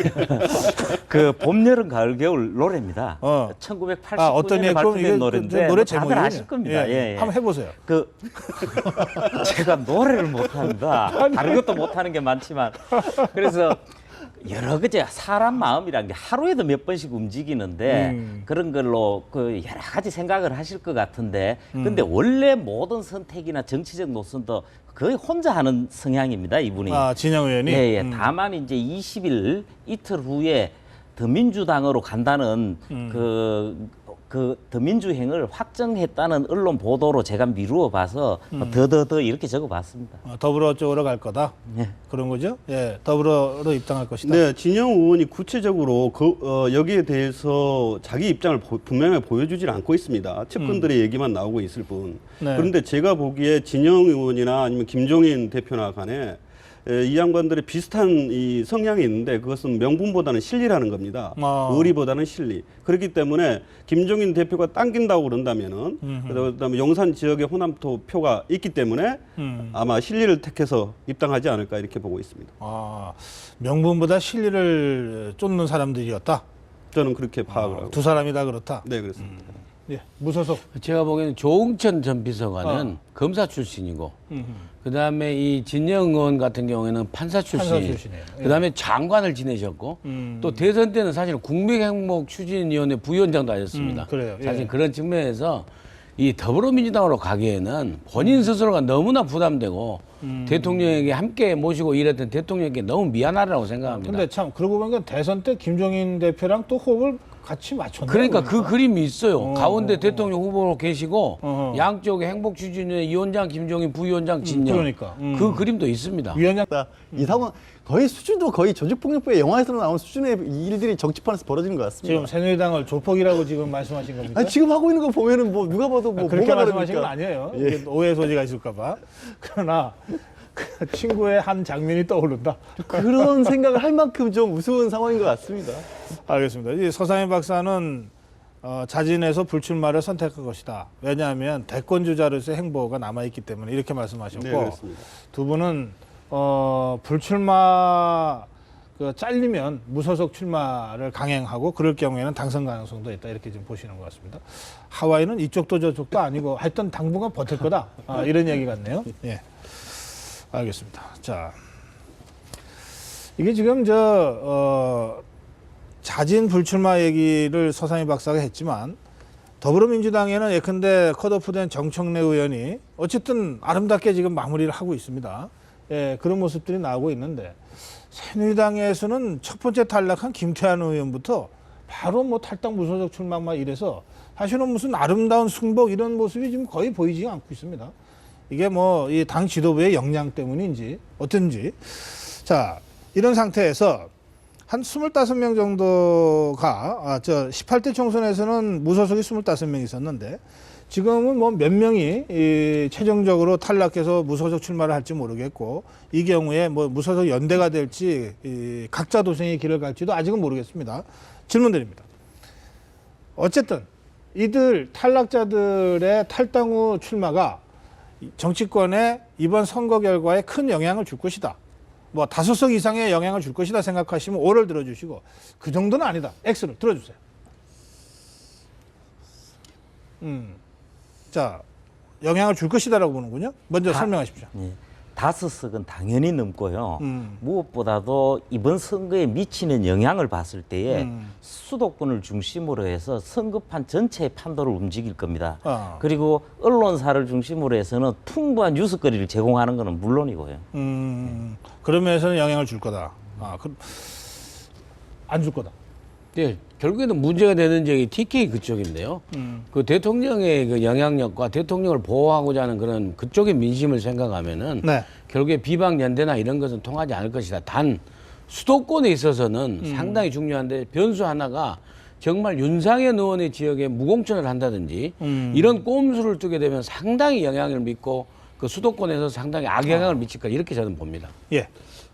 그 봄, 여름, 가을, 겨울 노래입니다. 1989년에 어떤 이의 꿈? 발표된 노래인데 노래 뭐 제목이 다들 아실 겁니다. 예. 한번 해보세요. 제가 노래를 못합니다. 다른 것도 못하는 게 많지만 그래서 여러 가지 사람 마음이란 게 하루에도 몇 번씩 움직이는데 그런 걸로 그 여러 가지 생각을 하실 것 같은데 근데 원래 모든 선택이나 정치적 노선도 거의 혼자 하는 성향입니다, 이분이. 진영 의원이? 예. 다만 이제 20일 이틀 후에 더민주당으로 간다는 그 더민주행을 확정했다는 언론 보도로 제가 미루어 봐서 더더더 이렇게 적어봤습니다. 더불어 쪽으로 갈 거다. 예. 그런 거죠? 예, 더불어로 입당할 것이다. 네, 진영 의원이 구체적으로 여기에 대해서 자기 입장을 분명하게 보여주질 않고 있습니다. 측근들의 얘기만 나오고 있을 뿐. 네. 그런데 제가 보기에 진영 의원이나 아니면 김종인 대표나 간에 이 양반들의 비슷한 이 성향이 있는데 그것은 명분보다는 실리라는 겁니다. 의리보다는 실리. 그렇기 때문에 김종인 대표가 당긴다고 그런다면은 그다음에 용산 지역에 호남토 표가 있기 때문에 아마 실리를 택해서 입당하지 않을까 이렇게 보고 있습니다. 명분보다 실리를 쫓는 사람들이었다. 저는 그렇게 파악을 하고. 두 사람이 다 그렇다. 네, 그렇습니다. 예, 무소속. 제가 보기에는 조응천 전 비서관은 검사 출신이고 그다음에 이 진영 의원 같은 경우에는 판사 출신이에요. 그다음에 장관을 지내셨고 또 대선 때는 사실 국민행복추진위원회 부위원장도 하셨습니다. 그래요. 예. 사실 그런 측면에서 이 더불어민주당으로 가기에는 본인 스스로가 너무나 부담되고 대통령에게 함께 모시고 일했던 대통령에게 너무 미안하다고 생각합니다. 근데 참 그러고 보니까 대선 때 김종인 대표랑 또 호흡을 같이 맞췄나? 그러니까 그 그림이 있어요. 가운데 어. 대통령 후보로 계시고 어허. 양쪽에 행복추진위원회 위원장 김종인, 부위원장 진영. 그러니까. 그 그림도 있습니다. 위원장 이 상황 거의 수준도 거의 조직폭력부의 영화에서 나오는 수준의 일들이 정치판에서 벌어지는 것 같습니다. 지금 새누리당을 조폭이라고 지금 말씀하신 겁니까? 아니, 지금 하고 있는 거 보면은 뭐 누가 봐도 뭐 그렇게 뭐가 말씀하신 건 다릅니까? 아니에요. 예. 이게 오해 소지가 있을까봐. 그러나 그 친구의 한 장면이 떠오른다. 그런 생각을 할 만큼 좀 우스운 상황인 것 같습니다. 알겠습니다. 이 서상민 박사는 자진해서 불출마를 선택한 것이다. 왜냐하면 대권 주자로서의 행보가 남아있기 때문에 이렇게 말씀하셨고 네, 그렇습니다. 두 분은 불출마 잘리면 무소속 출마를 강행하고 그럴 경우에는 당선 가능성도 있다 이렇게 좀 보시는 것 같습니다. 하와이는 이쪽도 저쪽도 아니고 하여튼 당분간 버틸 거다 이런 얘기 같네요. 예, 알겠습니다. 자, 이게 지금 자진 불출마 얘기를 서상민 박사가 했지만 더불어민주당에는 예컨대 컷오프된 정청래 의원이 어쨌든 아름답게 지금 마무리를 하고 있습니다. 예, 그런 모습들이 나오고 있는데 새누리당에서는 첫 번째 탈락한 김태환 의원부터 바로 뭐 탈당 무소속 출마 막 이래서 사실은 무슨 아름다운 승복 이런 모습이 지금 거의 보이지 않고 있습니다. 이게 뭐 이 당 지도부의 역량 때문인지 어떤지. 자, 이런 상태에서 한 25명 정도가 18대 총선에서는 무소속이 25명 있었는데 지금은 뭐 몇 명이 최종적으로 탈락해서 무소속 출마를 할지 모르겠고 이 경우에 뭐 무소속 연대가 될지 각자 도생의 길을 갈지도 아직은 모르겠습니다. 질문 드립니다. 어쨌든 이들 탈락자들의 탈당 후 출마가 정치권에 이번 선거 결과에 큰 영향을 줄 것이다. 뭐 5석 이상의 영향을 줄 것이다 생각하시면 O를 들어주시고 그 정도는 아니다. X를 들어주세요. 자, 영향을 줄 것이다라고 보는군요. 먼저 설명하십시오. 예. 5석은 당연히 넘고요. 무엇보다도 이번 선거에 미치는 영향을 봤을 때에 수도권을 중심으로 해서 선거판 전체의 판도를 움직일 겁니다. 그리고 언론사를 중심으로 해서는 풍부한 뉴스거리를 제공하는 것은 물론이고요. 그런 면에서는 영향을 줄 거다. 안 줄 거다. 네, 결국에는 문제가 되는 지역이 TK 그쪽인데요. 그 대통령의 그 영향력과 대통령을 보호하고자 하는 그런 그쪽의 민심을 생각하면은 네. 결국에 비박 연대나 이런 것은 통하지 않을 것이다. 단 수도권에 있어서는 상당히 중요한데 변수 하나가 정말 윤상현 의원의 지역에 무공천을 한다든지 이런 꼼수를 뜨게 되면 상당히 영향을 미치고 그 수도권에서 상당히 악영향을 미칠 까 이렇게 저는 봅니다. 예.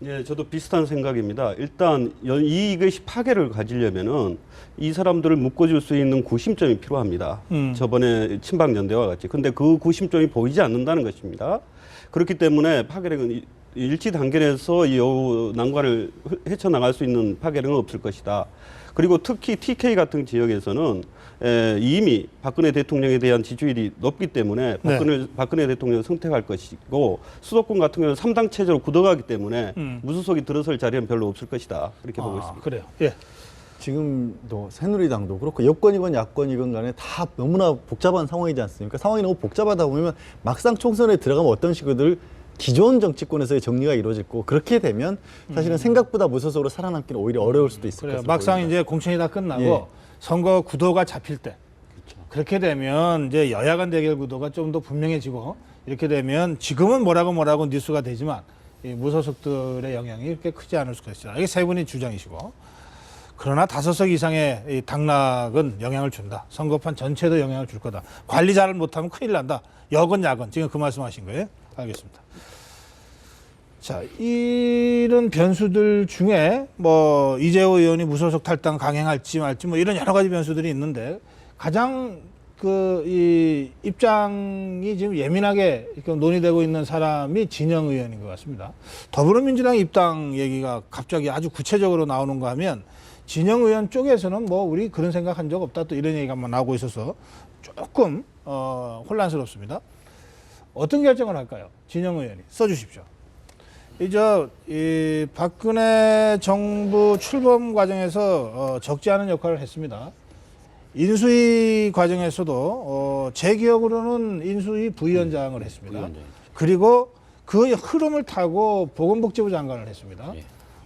예, 저도 비슷한 생각입니다. 일단 이것이 파괴를 가지려면은 이 사람들을 묶어줄 수 있는 구심점이 필요합니다. 저번에 친박연대와 같이. 근데 그 구심점이 보이지 않는다는 것입니다. 그렇기 때문에 파괴력은 일치 단계에서 이 난관을 헤쳐나갈 수 있는 파괴력은 없을 것이다. 그리고 특히 TK 같은 지역에서는 이미 박근혜 대통령에 대한 지지율이 높기 때문에 박근혜 대통령을 선택할 것이고 수도권 같은 경우는 3당 체제로 굳어가기 때문에 무소속이 들어설 자리는 별로 없을 것이다. 이렇게 보고 있습니다. 그래요. 예. 지금도 새누리당도 그렇고 여권이건 야권이건 간에 다 너무나 복잡한 상황이지 않습니까? 상황이 너무 복잡하다 보면 막상 총선에 들어가면 어떤 식으로들 기존 정치권에서의 정리가 이루어지고 그렇게 되면 사실은 생각보다 무소속으로 살아남기는 오히려 어려울 수도 있을 그래요. 것으로 막상 보입니다. 이제 공천이 다 끝나고 예. 선거 구도가 잡힐 때 그렇게 되면 이제 여야 간 대결 구도가 좀 더 분명해지고 이렇게 되면 지금은 뭐라고 뉴스가 되지만 이 무소속들의 영향이 그렇게 크지 않을 수가 있어요. 이게 세 분이 주장이시고 그러나 5석 이상의 이 당락은 영향을 준다. 선거판 전체도 영향을 줄 거다. 관리 잘 못하면 큰일 난다. 여건 야건 지금 그 말씀하신 거예요. 알겠습니다. 자, 이런 변수들 중에 뭐 이재호 의원이 무소속 탈당 강행할지 말지 뭐 이런 여러 가지 변수들이 있는데 가장 이 입장이 지금 예민하게 논의되고 있는 사람이 진영 의원인 것 같습니다. 더불어민주당 입당 얘기가 갑자기 아주 구체적으로 나오는가 하면 진영 의원 쪽에서는 뭐 우리 그런 생각한 적 없다 또 이런 얘기가 나오고 있어서 조금 혼란스럽습니다. 어떤 결정을 할까요? 진영 의원이 써주십시오. 이 박근혜 정부 출범 과정에서 적지 않은 역할을 했습니다. 인수위 과정에서도 제 기억으로는 인수위 부위원장을 했습니다. 그리고 그 흐름을 타고 보건복지부 장관을 했습니다.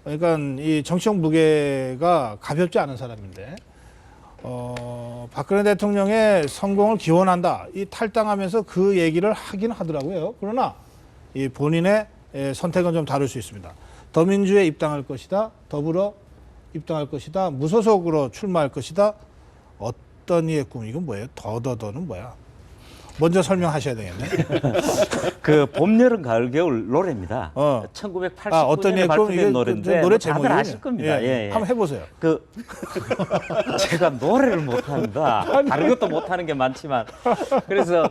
그러니까 이 정치적 무게가 가볍지 않은 사람인데 박근혜 대통령의 성공을 기원한다. 이 탈당하면서 그 얘기를 하긴 하더라고요. 그러나 이 본인의 선택은 좀 다를 수 있습니다. 더민주에 입당할 것이다. 더불어 입당할 것이다. 무소속으로 출마할 것이다. 어떤 이의 꿈? 이건 뭐예요? 더는 뭐야? 먼저 설명하셔야 되겠네. 그 봄, 여름, 가을, 겨울 노래입니다. 1989년에 어떤 이의 꿈? 발표된 이게 노래인데 노래 뭐 제목이 다들 아실 겁니다. 예. 한번 해보세요. 그 제가 노래를 못합니다. 다른 것도 못하는 게 많지만 그래서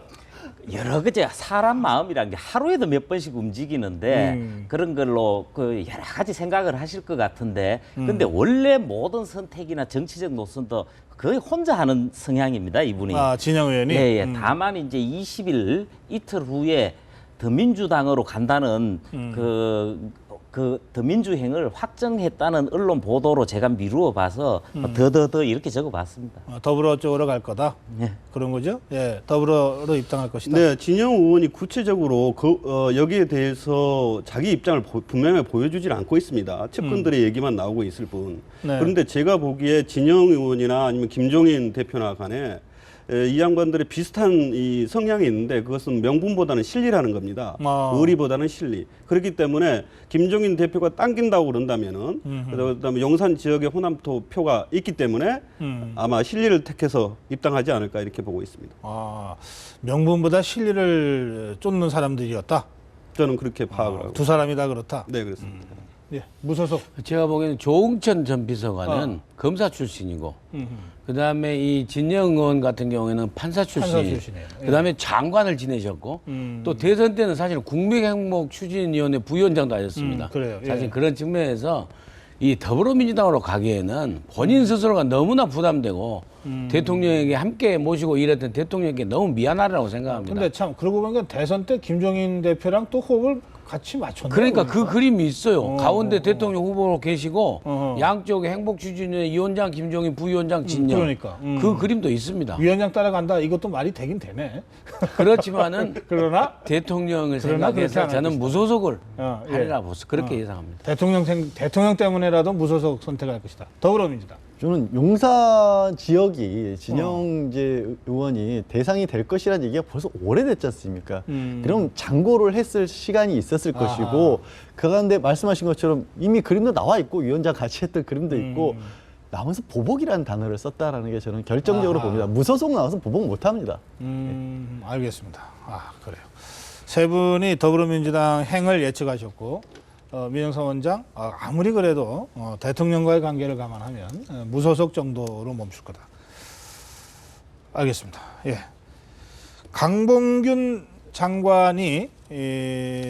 여러 가지 사람 마음이란 게 하루에도 몇 번씩 움직이는데 그런 걸로 그 여러 가지 생각을 하실 것 같은데 근데 원래 모든 선택이나 정치적 노선도 거의 혼자 하는 성향입니다, 이분이. 진영 의원이. 예. 다만 이제 20일 이틀 후에 더민주당으로 간다는 그 더민주행을 확정했다는 언론 보도로 제가 미루어 봐서 더더더 이렇게 적어봤습니다. 더불어 쪽으로 갈 거다. 예. 그런 거죠? 예, 더불어로 입당할 것이다. 네, 진영 의원이 구체적으로 여기에 대해서 자기 입장을 분명히 보여주질 않고 있습니다. 측근들의 얘기만 나오고 있을 뿐. 네. 그런데 제가 보기에 진영 의원이나 아니면 김종인 대표나 간에 이 양반들의 비슷한 이 성향이 있는데 그것은 명분보다는 실리라는 겁니다. 의리보다는 실리. 그렇기 때문에 김종인 대표가 당긴다고 그런다면은 그다음에 용산 지역에 호남토 표가 있기 때문에 아마 실리를 택해서 입당하지 않을까 이렇게 보고 있습니다. 명분보다 실리를 쫓는 사람들이었다. 저는 그렇게 파악을 하고. 두 사람이 다 그렇다. 네, 그렇습니다. 예, 무소속. 제가 보기에는 조응천 전 비서관은 검사 출신이고 그다음에 이 진영 의원 같은 경우에는 판사 출신이에요. 그다음에 장관을 지내셨고 또 대선 때는 사실 국민행복추진위원회 부위원장도 하셨습니다. 그래요. 사실 예. 그런 측면에서 이 더불어민주당으로 가기에는 본인 스스로가 너무나 부담되고 대통령에게 함께 모시고 일했던 대통령에게 너무 미안하다고 생각합니다. 근데 참 그러고 보니까 대선 때 김종인 대표랑 또 호흡을 같이 맞췄네요. 그러니까 그 그림이 있어요. 가운데 대통령 후보로 계시고 양쪽에 행복추진위원회 위원장 김종인 부위원장 진영. 그러니까. 그 그림도 있습니다. 위원장 따라간다. 이것도 말이 되긴 되네. 그렇지만은 그러나 대통령을 그러나 그렇게 생각해서 안 저는 할 무소속을 예. 하리라 보서 그렇게 예상합니다. 대통령 때문에라도 무소속 선택할 것이다. 더불어민주당. 저는 용산 지역이 진영재 의원이 대상이 될 것이라는 얘기가 벌써 오래됐지 않습니까? 그럼 장고를 했을 시간이 있었을 것이고 그 가운데 말씀하신 것처럼 이미 그림도 나와 있고 위원장 같이 했던 그림도 있고 나오면서 보복이라는 단어를 썼다라는 게 저는 결정적으로 봅니다. 무소속 나와서 보복 못합니다. 알겠습니다. 그래요. 세 분이 더불어민주당 행을 예측하셨고 민영선 원장 아무리 그래도 대통령과의 관계를 감안하면 무소속 정도로 멈출 거다. 알겠습니다. 예. 강봉균 장관이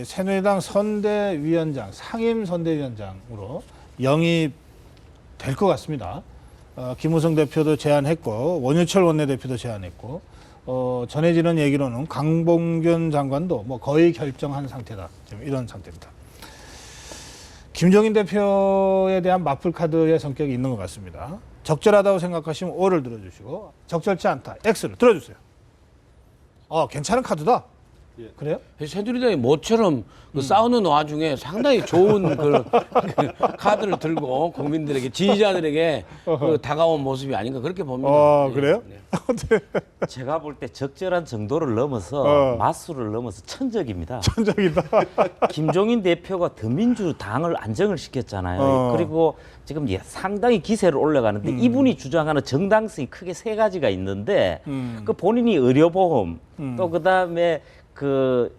새누리당 선대위원장, 상임 선대위원장으로 영입될 것 같습니다. 김우성 대표도 제안했고 원유철 원내대표도 제안했고 전해지는 얘기로는 강봉균 장관도 뭐 거의 결정한 상태다. 지금 이런 상태입니다. 김종인 대표에 대한 맞불 카드의 성격이 있는 것 같습니다. 적절하다고 생각하시면 O를 들어주시고 적절치 않다 X를 들어주세요. 괜찮은 카드다. 예. 그래요? 새누리당이 모처럼 그 싸우는 와중에 상당히 좋은 그 카드를 들고 국민들에게 지지자들에게 그 다가온 모습이 아닌가 그렇게 봅니다. 그래요? 네. 제가 볼 때 적절한 정도를 넘어서 마수를 넘어서 천적입니다. 천적이다. 김종인 대표가 더민주당을 안정을 시켰잖아요. 그리고 지금 상당히 기세를 올려가는데 이분이 주장하는 정당성이 크게 세 가지가 있는데 그 본인이 의료보험 또 그다음에 그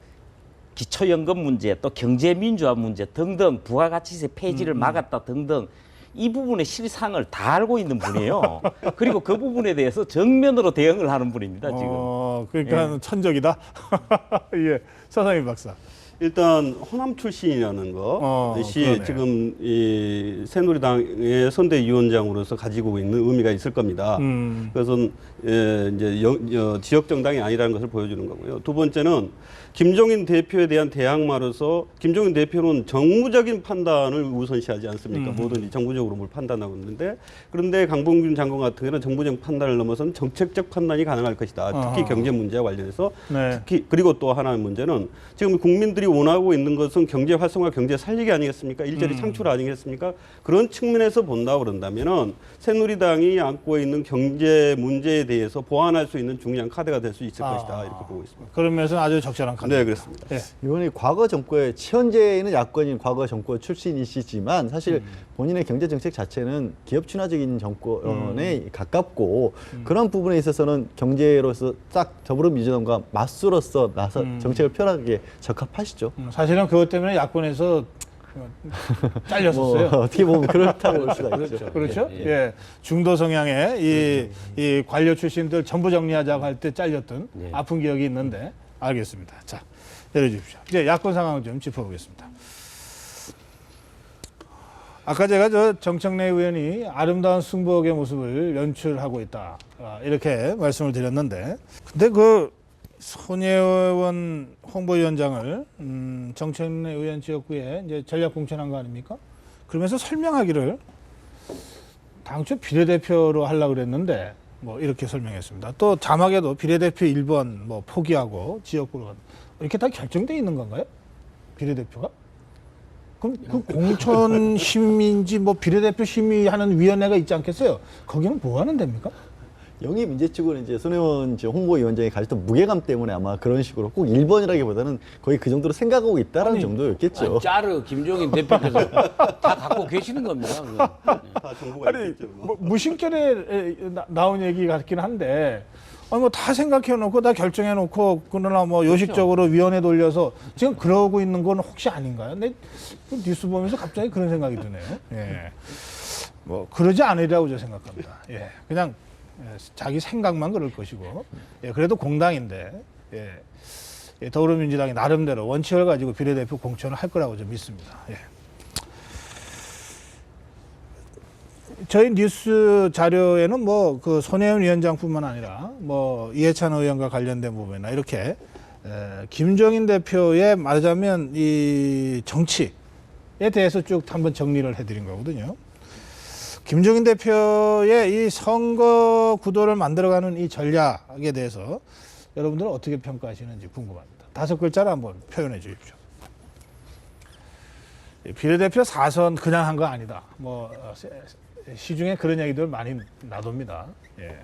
기초연금 문제 또 경제민주화 문제 등등 부가가치세 폐지를 막았다 등등 이 부분의 실상을 다 알고 있는 분이에요. 그리고 그 부분에 대해서 정면으로 대응을 하는 분입니다. 지금. 그러니까 천적이다. 예, 서상민 박사. 일단 호남 출신이라는 것이 그러네요. 지금 이 새누리당의 선대위원장으로서 가지고 있는 의미가 있을 겁니다. 그것은 이제 지역 정당이 아니라는 것을 보여주는 거고요. 두 번째는 김종인 대표에 대한 대항마로서 김종인 대표는 정무적인 판단을 우선시하지 않습니까? 뭐든지 정부적으로 뭘 판단하고 있는데 그런데 강봉균 장관 같은 경우는 정부적 판단을 넘어서는 정책적 판단이 가능할 것이다. 특히 경제 문제와 관련해서 네. 특히 그리고 또 하나의 문제는 지금 국민들이 원하고 있는 것은 경제 활성화, 경제 살리기 아니겠습니까? 일자리 창출 아니겠습니까? 그런 측면에서 본다 그런다면은 새누리당이 안고 있는 경제 문제에 대해서 보완할 수 있는 중요한 카드가 될 수 있을 것이다 이렇게 보고 있습니다. 그런 면에서는 아주 적절한 카드. 네, 그렇습니다. 예. 이번에 과거 정권의 현재는 야권인 과거 정권 출신이시지만 사실 본인의 경제 정책 자체는 기업 친화적인 정권에 가깝고 그런 부분에 있어서는 경제로서 딱 더불어민주당과 맞수로서 나서 정책을 펴나가기에 적합하시죠. 사실은 그것 때문에 야권에서 잘렸었어요. 뭐 어떻게 보면 그렇다고 볼 수가 있죠. 그렇죠? 예. 중도 성향의 이 관료 출신들 전부 정리하자고 할 때 잘렸던 아픈 기억이 있는데 알겠습니다. 자, 내려주십시오. 이제 야권 상황을 좀 짚어보겠습니다. 아까 제가 저 정청래 의원이 아름다운 승부욕의 모습을 연출하고 있다. 이렇게 말씀을 드렸는데 근데 그 손혜원 홍보위원장을 정청래 의원 지역구에 이제 전략 공천한 거 아닙니까? 그러면서 설명하기를 당초 비례대표로 하려고 그랬는데 뭐 이렇게 설명했습니다. 또 자막에도 비례대표 1번 뭐 포기하고 지역구로 이렇게 다 결정돼 있는 건가요? 비례대표가? 그럼 그 공천 심의인지 뭐 비례대표 심의하는 위원회가 있지 않겠어요? 거기는 뭐 하는 데입니까? 영입 인재 측은 이제 손혜원 홍보위원장이 가졌던 무게감 때문에 아마 그런 식으로 꼭 1번이라기보다는 거의 그 정도로 생각하고 있다라는 정도였겠죠. 아니, 짜르 김종인 대표께서 다 갖고 계시는 겁니다. 그건. 다 정보가 아니 있겠죠. 뭐 무심결에 나온 얘기 같긴 한데 아니 뭐 다 생각해놓고 다 결정해놓고 그러나 뭐 요식적으로 위원회 돌려서 지금 그러고 있는 건 혹시 아닌가요? 근데 그 뉴스 보면서 갑자기 그런 생각이 드네요. 예, 뭐 그러지 않으리라고 저 생각합니다. 예, 그냥 자기 생각만 그럴 것이고 예, 그래도 공당인데 예, 더불어민주당이 나름대로 원칙을 가지고 비례대표 공천을 할 거라고 좀 믿습니다. 예. 저희 뉴스 자료에는 뭐 그 손혜원 위원장뿐만 아니라 뭐 이해찬 의원과 관련된 부분이나 이렇게 김종인 대표의 말하자면 이 정치에 대해서 쭉 한번 정리를 해드린 거거든요. 김종인 대표의 이 선거 구도를 만들어가는 이 전략에 대해서 여러분들은 어떻게 평가하시는지 궁금합니다. 5글자로 한번 표현해 주십시오. 비례대표 4선 그냥 한 거 아니다. 뭐 시중에 그런 얘기들 많이 나돕니다. 예.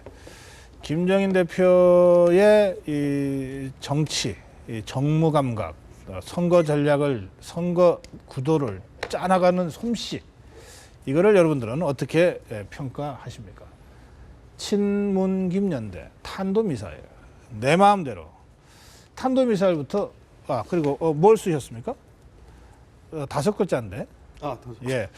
김종인 대표의 이 정치, 이 정무 감각, 선거 전략을, 선거 구도를 짜나가는 솜씨, 이거를 여러분들은 어떻게 평가하십니까? 친문김연대, 탄도미사일, 내 마음대로. 탄도미사일부터, 그리고 뭘 쓰셨습니까? 5글자인데. 예.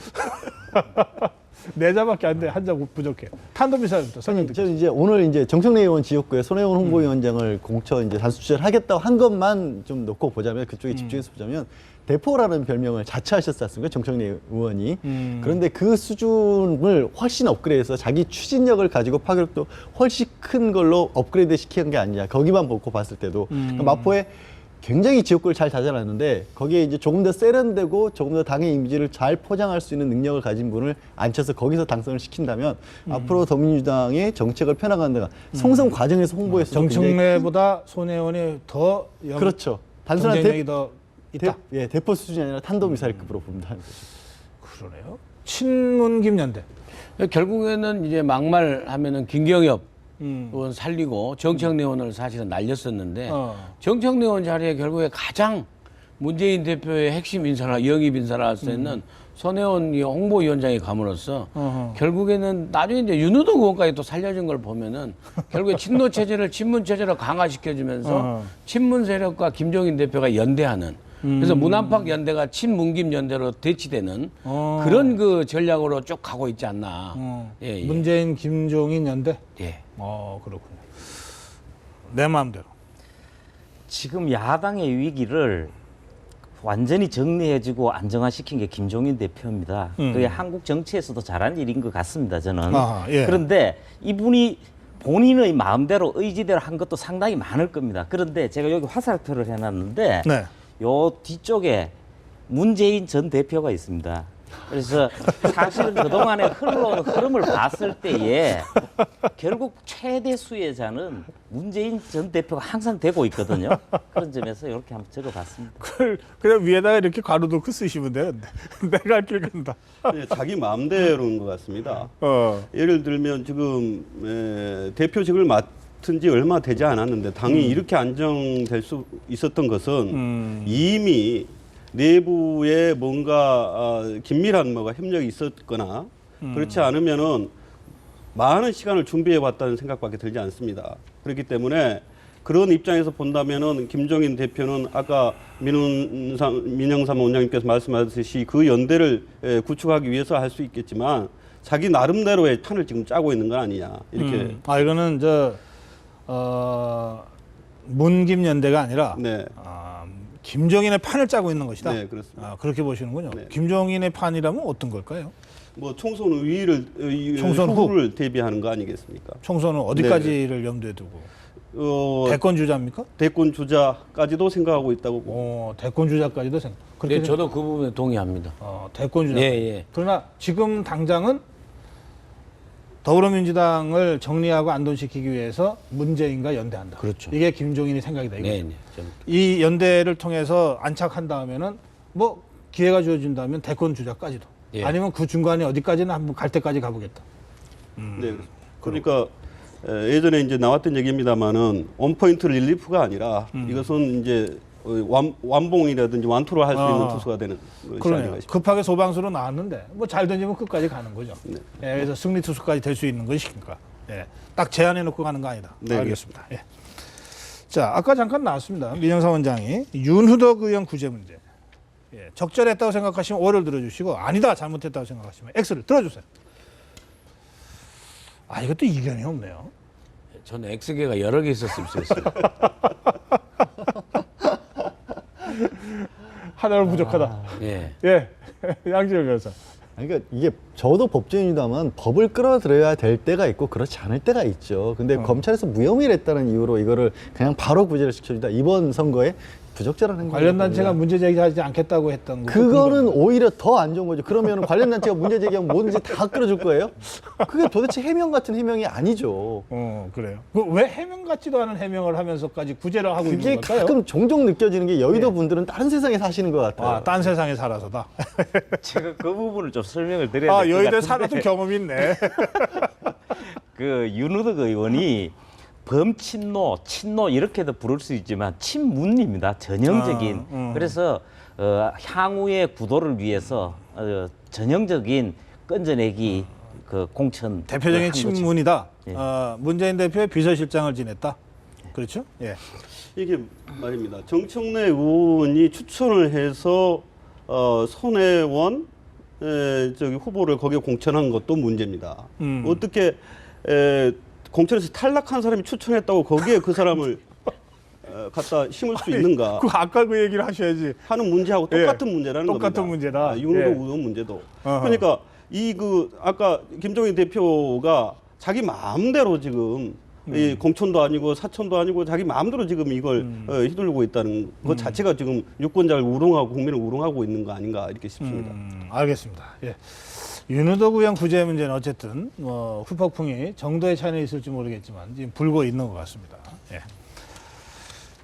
네 자밖에 안 돼. 한 자 부족해. 탄도미사일부터 설명 저는 이제 오늘 이제 정청래 의원 지역구에 손혜원 홍보위원장을 공천 이제 단수 추천을 하겠다고 한 것만 좀 놓고 보자면 그쪽에 집중해서 보자면 대포라는 별명을 자처하셨지 않습니까? 정청래 의원이. 그런데 그 수준을 훨씬 업그레이드해서 자기 추진력을 가지고 파괴력도 훨씬 큰 걸로 업그레이드 시킨 게 아니냐. 거기만 보고 봤을 때도. 그러니까 마포에 굉장히 지역구를 잘 다져놨는데 거기에 이제 조금 더 세련되고 조금 더 당의 이미지를 잘 포장할 수 있는 능력을 가진 분을 앉혀서 거기서 당선을 시킨다면 앞으로 더민주당의 정책을 펴나가는 데가 성성 과정에서 홍보에서 정청래보다 손혜원이 더 그렇죠. 단순한 경쟁력이 더 있다. 대포 수준이 아니라 탄도미사일급으로 본다는 거죠. 그러네요. 친문김연대. 결국에는 이제 막말하면은 김경엽 의원 살리고 정청래 의원을 사실은 날렸었는데 정청래 의원 자리에 결국에 가장 문재인 대표의 핵심 인사나 영입 인사라 할 수 있는 손혜원 홍보위원장이 감으로써 결국에는 나중에 이제 윤우동 의원까지 또 살려준 걸 보면은 결국에 친노 체제를 친문 체제로 강화시켜주면서 친문 세력과 김종인 대표가 연대하는 그래서 문안팎 연대가 친문김 연대로 대치되는 그런 그 전략으로 쭉 가고 있지 않나. 예, 예. 문재인, 김종인 연대. 예. 그렇군요. 내 마음대로. 지금 야당의 위기를 완전히 정리해주고 안정화시킨 게 김종인 대표입니다. 그게 한국 정치에서도 잘한 일인 것 같습니다. 저는. 예. 그런데 이분이 본인의 마음대로 의지대로 한 것도 상당히 많을 겁니다. 그런데 제가 여기 화살표를 해놨는데 네. 요 뒤쪽에 문재인 전 대표가 있습니다. 그래서 사실은 그동안에 흘러온 흐름을 봤을 때에 결국 최대 수혜자는 문재인 전 대표가 항상 되고 있거든요. 그런 점에서 이렇게 한번 적어봤습니다. 그걸 그냥 위에다가 이렇게 가로 넣고 쓰시면 되는데 내가 할 길 간다. 예, 자기 마음대로인 것 같습니다. 예를 들면 지금 대표직을 맡은 지 얼마 되지 않았는데 당이 이렇게 안정될 수 있었던 것은 이미 내부에 뭔가 긴밀한 뭐가 협력이 있었거나 그렇지 않으면은 많은 시간을 준비해 왔다는 생각밖에 들지 않습니다. 그렇기 때문에 그런 입장에서 본다면은 김종인 대표는 아까 민영삼 원장님께서 말씀하셨듯이 그 연대를 구축하기 위해서 할 수 있겠지만 자기 나름대로의 판을 지금 짜고 있는 건 아니냐 이렇게. 이거는 문김 연대가 아니라 네. 김종인의 판을 짜고 있는 것이다. 네, 그렇습니다. 그렇게 보시는군요. 네. 김종인의 판이라면 어떤 걸까요? 뭐 총선 우위를 총선 후를 대비하는 거 아니겠습니까? 총선은 어디까지를 염두에 두고 대권 주자입니까? 대권 주자까지도 생각하고 있다고 봅니다. 대권 주자까지도 생각. 네, 저도 그 부분에 동의합니다. 대권 주자. 예, 예. 그러나 지금 당장은 더불어민주당을 정리하고 안돈시키기 위해서 문재인과 연대한다. 그렇죠. 이게 김종인의 생각이다. 이거죠. 네, 네. 저는 이 연대를 통해서 안착한 다음에는 뭐 기회가 주어진다면 대권 주자까지도 예. 아니면 그 중간에 어디까지는 한번 갈 때까지 가보겠다. 네. 그러니까 예전에 이제 나왔던 얘기입니다만은 원포인트 릴리프가 아니라 이것은 이제 완봉이라든지 완투를 할 수 있는 투수가 되는 것이 그러네요. 아닌가 싶습니다. 급하게 소방수로 나왔는데 뭐 잘 던지면 끝까지 가는 거죠. 네. 그래서 승리 투수까지 될 수 있는 것이니까. 딱 제한해 놓고 가는 거 아니다. 네, 알겠습니다. 자, 아까 잠깐 나왔습니다. 민영삼 원장이 윤후덕 의원 구제 문제. 적절했다고 생각하시면 O를 들어주시고 아니다 잘못했다고 생각하시면 X를 들어주세요. 이것도 이견이 없네요. 저는 X개가 여러 개 있었으면 좋겠어요. 하나로 부족하다. 예. 양지열 변호사. 그러니까 이게 저도 법조인이다만 법을 끌어들여야 될 때가 있고 그렇지 않을 때가 있죠. 근데 검찰에서 무혐의를 했다는 이유로 이거를 그냥 바로 구제를 시켜준다. 이번 선거에 부적절한 행동. 관련 단체가 문제 제기하지 않겠다고 했던 거. 그거는 오히려 더 안 좋은 거죠. 그러면 관련 단체가 문제 제기하면 뭐든지 다 끌어줄 거예요? 그게 도대체 해명 같은 해명이 아니죠. 그래요. 왜 해명 같지도 않은 해명을 하면서까지 구제를 하고 그게 있는 걸까요? 가끔 종종 느껴지는 게 여의도 분들은 다른 세상에 사시는 것 같아요. 딴 세상에 살아서다. 제가 그 부분을 좀 설명을 드려야 될 것 여의도에 같은데 살았던 경험이 있네. 그 윤우덕 의원이 범친노, 친노 이렇게도 부를 수 있지만 친문입니다. 전형적인. 그래서 향후의 구도를 위해서 전형적인 끈져내기 그 공천 대표적인 친문이다. 예. 문재인 대표의 비서실장을 지냈다. 그렇죠? 예. 이게 말입니다. 정청래 의원이 추천을 해서 손혜원 후보를 거기에 공천한 것도 문제입니다. 어떻게 공천에서 탈락한 사람이 추천했다고 거기에 그 사람을 갖다 심을 수 있는가 아까 그 얘기를 하셔야지. 하는 문제하고 똑같은 문제라는 겁니다. 똑같은 문제다. 윤호덕 의원 문제도. 그러니까 아까 김종인 대표가 자기 마음대로 지금 이 공천도 아니고 사천도 아니고 자기 마음대로 지금 이걸 휘둘르고 있다는 것 자체가 지금 유권자를 우롱하고 국민을 우롱하고 있는 거 아닌가 이렇게 싶습니다. 알겠습니다. 윤호덕 의원 구제 문제는 어쨌든 후폭풍이 정도의 차이는 있을지 모르겠지만 지금 불고 있는 것 같습니다.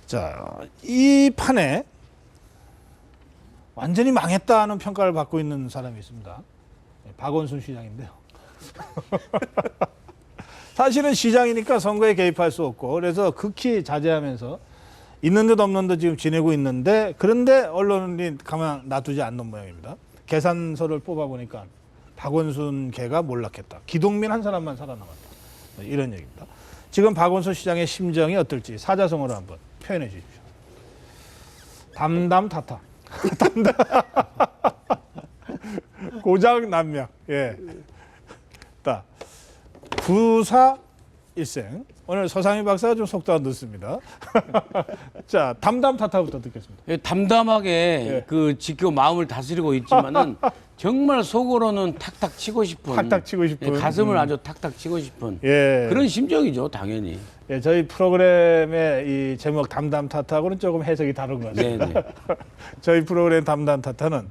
자, 이 판에 완전히 망했다는 평가를 받고 있는 사람이 있습니다. 박원순 시장인데요. 사실은 시장이니까 선거에 개입할 수 없고 그래서 극히 자제하면서 있는 듯 없는 듯 지금 지내고 있는데 그런데 언론이 가만 놔두지 않는 모양입니다. 계산서를 뽑아보니까 박원순 개가 몰락했다. 기동민 한 사람만 살아남았다. 이런 얘기입니다. 지금 박원순 시장의 심정이 어떨지 사자성어로 한번 표현해 주십시오. 담담타타. 고장난명. 부사 일생. 오늘 서상희 박사가 좀 속도가 늦습니다. 자, 담담 타타부터 듣겠습니다. 예, 담담하게 예. 그 지켜 마음을 다스리고 있지만은 정말 속으로는 탁탁 치고 싶은, 탁탁 치고 싶은. 예, 가슴을 아주 탁탁 치고 싶은 예. 그런 심정이죠, 당연히. 예, 저희 프로그램의 이 제목 담담 타타하고는 조금 해석이 다른 거죠. 네네. 저희 프로그램 담담 타타는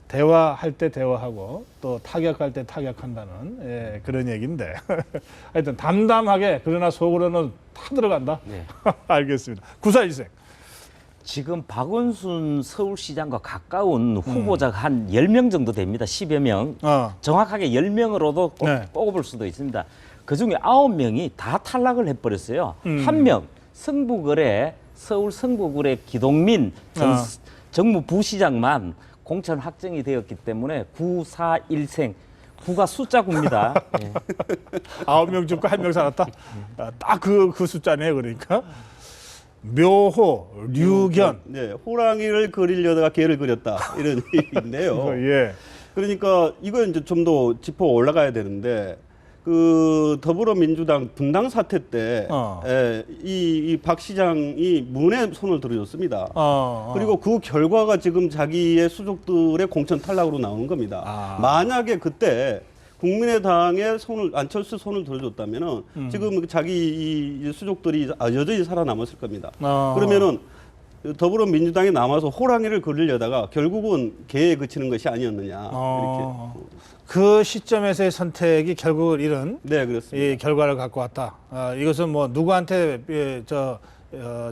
대화할 때 대화하고 또 타격할 때 타격한다는 예, 그런 얘기인데 하여튼 담담하게 그러나 속으로는 다 들어간다. 네. 알겠습니다. 구사일생. 지금 박원순 서울시장과 가까운 후보자가 한 10명 정도 됩니다. 10여 명. 정확하게 10명으로도 네. 뽑을 수도 있습니다. 그중에 9명이 다 탈락을 해버렸어요. 한 명 성북을의 서울 성북을의 기동민 전 아. 정무부시장만 공천 확정이 되었기 때문에 941생 9가 숫자 9입니다. 예. 9명 죽고 1명 살았다. 딱 그 숫자네요. 그러니까 묘호, 류견. 네, 호랑이를 그리려다가 개를 그렸다 이런 얘기인데요. 예. 그러니까 이거 이제 좀 더 짚어 올라가야 되는데 그 더불어민주당 분당 사태 때 이 박 시장이 문에 손을 들어줬습니다. 그리고 그 결과가 지금 자기의 수족들의 공천 탈락으로 나오는 겁니다. 만약에 그때 국민의당에 안철수 손을 들어줬다면은 지금 자기 이 수족들이 여전히 살아남았을 겁니다. 그러면은 더불어민주당에 남아서 호랑이를 그리려다가 결국은 개에 그치는 것이 아니었느냐 이렇게. 그 시점에서의 선택이 결국 이런 네, 그렇습니다. 이 결과를 갖고 왔다. 이것은 뭐 누구한테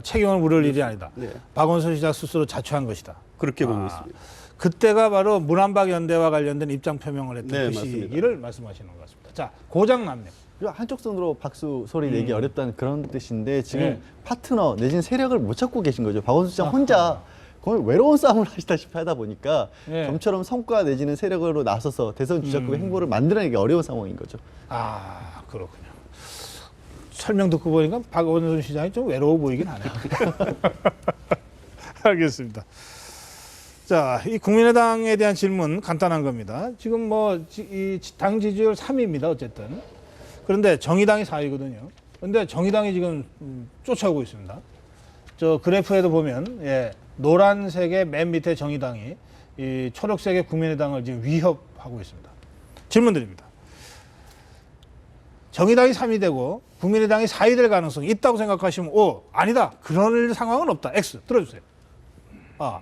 책임을 물을 일이 아니다. 네. 박원순 시장 스스로 자초한 것이다. 그렇게 보고 있습니다. 그때가 바로 문한박 연대와 관련된 입장 표명을 했던 네, 그 맞습니다. 시기를 말씀하시는 것 같습니다. 자, 고장남녀. 한쪽 손으로 박수 소리 내기 어렵다는 그런 뜻인데 지금 네. 파트너 내지는 세력을 못 찾고 계신 거죠. 박원순 시장 혼자 거의 외로운 싸움을 하시다시피 하다 보니까 네. 좀처럼 성과 내지는 세력으로 나서서 대선 주자급의 행보를 만들어내기 어려운 상황인 거죠. 아, 그렇군요. 설명 듣고 보니까 박원순 시장이 좀 외로워 보이긴 하네요. 알겠습니다. 자, 이 국민의당에 대한 질문 간단한 겁니다. 지금 뭐 이 당 지지율 3위입니다. 어쨌든. 그런데 정의당이 4위거든요. 그런데 정의당이 지금 쫓아오고 있습니다. 저 그래프에도 보면 예, 노란색의 맨 밑에 정의당이 이 초록색의 국민의당을 지금 위협하고 있습니다. 질문 드립니다. 정의당이 3위 되고 국민의당이 4위 될 가능성이 있다고 생각하시면 O, 아니다. 그런 상황은 없다. X 들어주세요.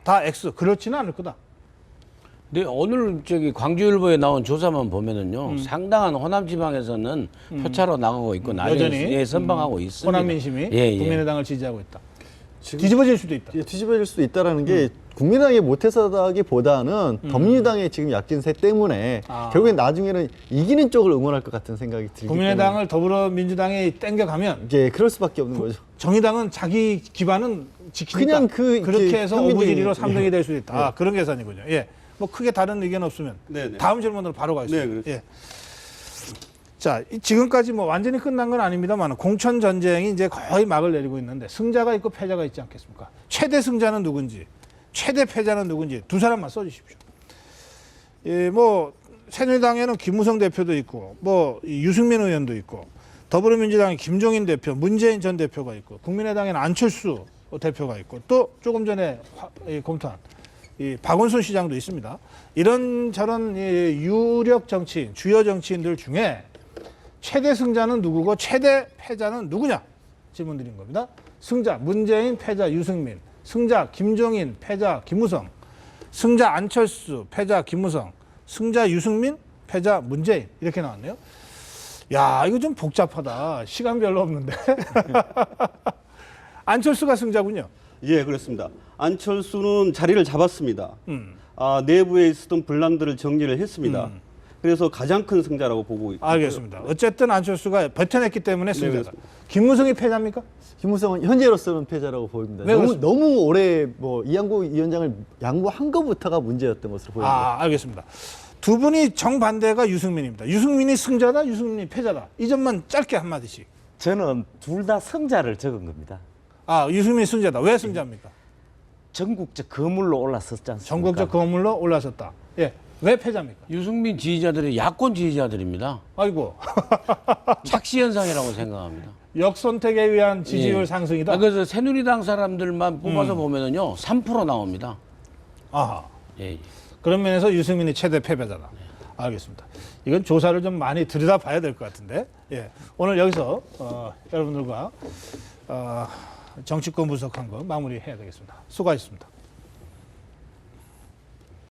다 X. 그렇지는 않을 거다. 근데 오늘 광주일보에 나온 조사만 보면은요 상당한 호남 지방에서는 표차로 나가고 있고 여전히 선방하고 있습니다. 호남 민심이 예. 국민의당을 지지하고 있다. 뒤집어질 수도 있다. 뒤집어질 수도 있다라는 게 국민의당이 못해서다기보다는 더민주당의 지금 약진세 때문에 결국엔 나중에는 이기는 쪽을 응원할 것 같은 생각이 들기 국민의당을 더불어민주당이 땡겨가면 이게 그럴 수밖에 없는 거죠. 정의당은 자기 기반은 지키니까 그냥 그렇게 해서 평균적인- 오부지리로 3등이 될 수도 있다. 그런 계산이군요. 예. 뭐 크게 다른 의견 없으면 네네. 다음 질문으로 바로 가겠습니다. 네, 그렇습니다. 예. 자, 지금까지 뭐 완전히 끝난 건 아닙니다만 공천 전쟁이 이제 거의 막을 내리고 있는데 승자가 있고 패자가 있지 않겠습니까? 최대 승자는 누군지, 최대 패자는 누군지 두 사람만 써주십시오. 예, 뭐 새누리당에는 김무성 대표도 있고, 뭐 유승민 의원도 있고, 더불어민주당에 김종인 대표, 문재인 전 대표가 있고, 국민의당에는 안철수 대표가 있고, 또 조금 전에 검토한 이 박원순 시장도 있습니다. 이런저런 유력 정치인, 주요 정치인들 중에 최대 승자는 누구고 최대 패자는 누구냐 질문 드린 겁니다. 승자 문재인, 패자 유승민, 승자 김종인, 패자 김무성, 승자 안철수, 패자 김무성, 승자 유승민, 패자 문재인 이렇게 나왔네요. 야, 이거 좀 복잡하다. 시간 별로 없는데. 안철수가 승자군요. 예, 그렇습니다. 안철수는 자리를 잡았습니다. 내부에 있었던 분란들을 정리를 했습니다. 그래서 가장 큰 승자라고 보고 있고. 알겠습니다. 어쨌든 안철수가 버텨냈기 때문에 승자다. 그렇습니다. 김무성이 패자입니까? 김무성은 현재로서는 패자라고 보입니다. 왜 그렇습니까? 너무 오래 뭐 이양구 위원장을 양보한 것부터가 문제였던 것으로 보입니다. 알겠습니다. 두 분이 정반대가 유승민입니다. 유승민이 승자다, 유승민이 패자다. 이 점만 짧게 한마디씩. 저는 둘 다 승자를 적은 겁니다. 유승민이 승자다. 왜 승자입니까? 전국적 거물로 올랐었지 않습니까? 전국적 거물로 올라섰다. 예. 왜 패자입니까? 유승민 지지자들이 야권 지지자들입니다. 아이고. 착시 현상이라고 생각합니다. 역선택에 의한 지지율 예. 상승이다. 그래서 새누리당 사람들만 뽑아서 보면은요 3% 나옵니다. 아하. 예. 그런 면에서 유승민이 최대 패배자다. 알겠습니다. 이건 조사를 좀 많이 들여다봐야 될 것 같은데. 예. 오늘 여기서 여러분들과 정치권 분석한 거 마무리해야 되겠습니다. 수고하셨습니다.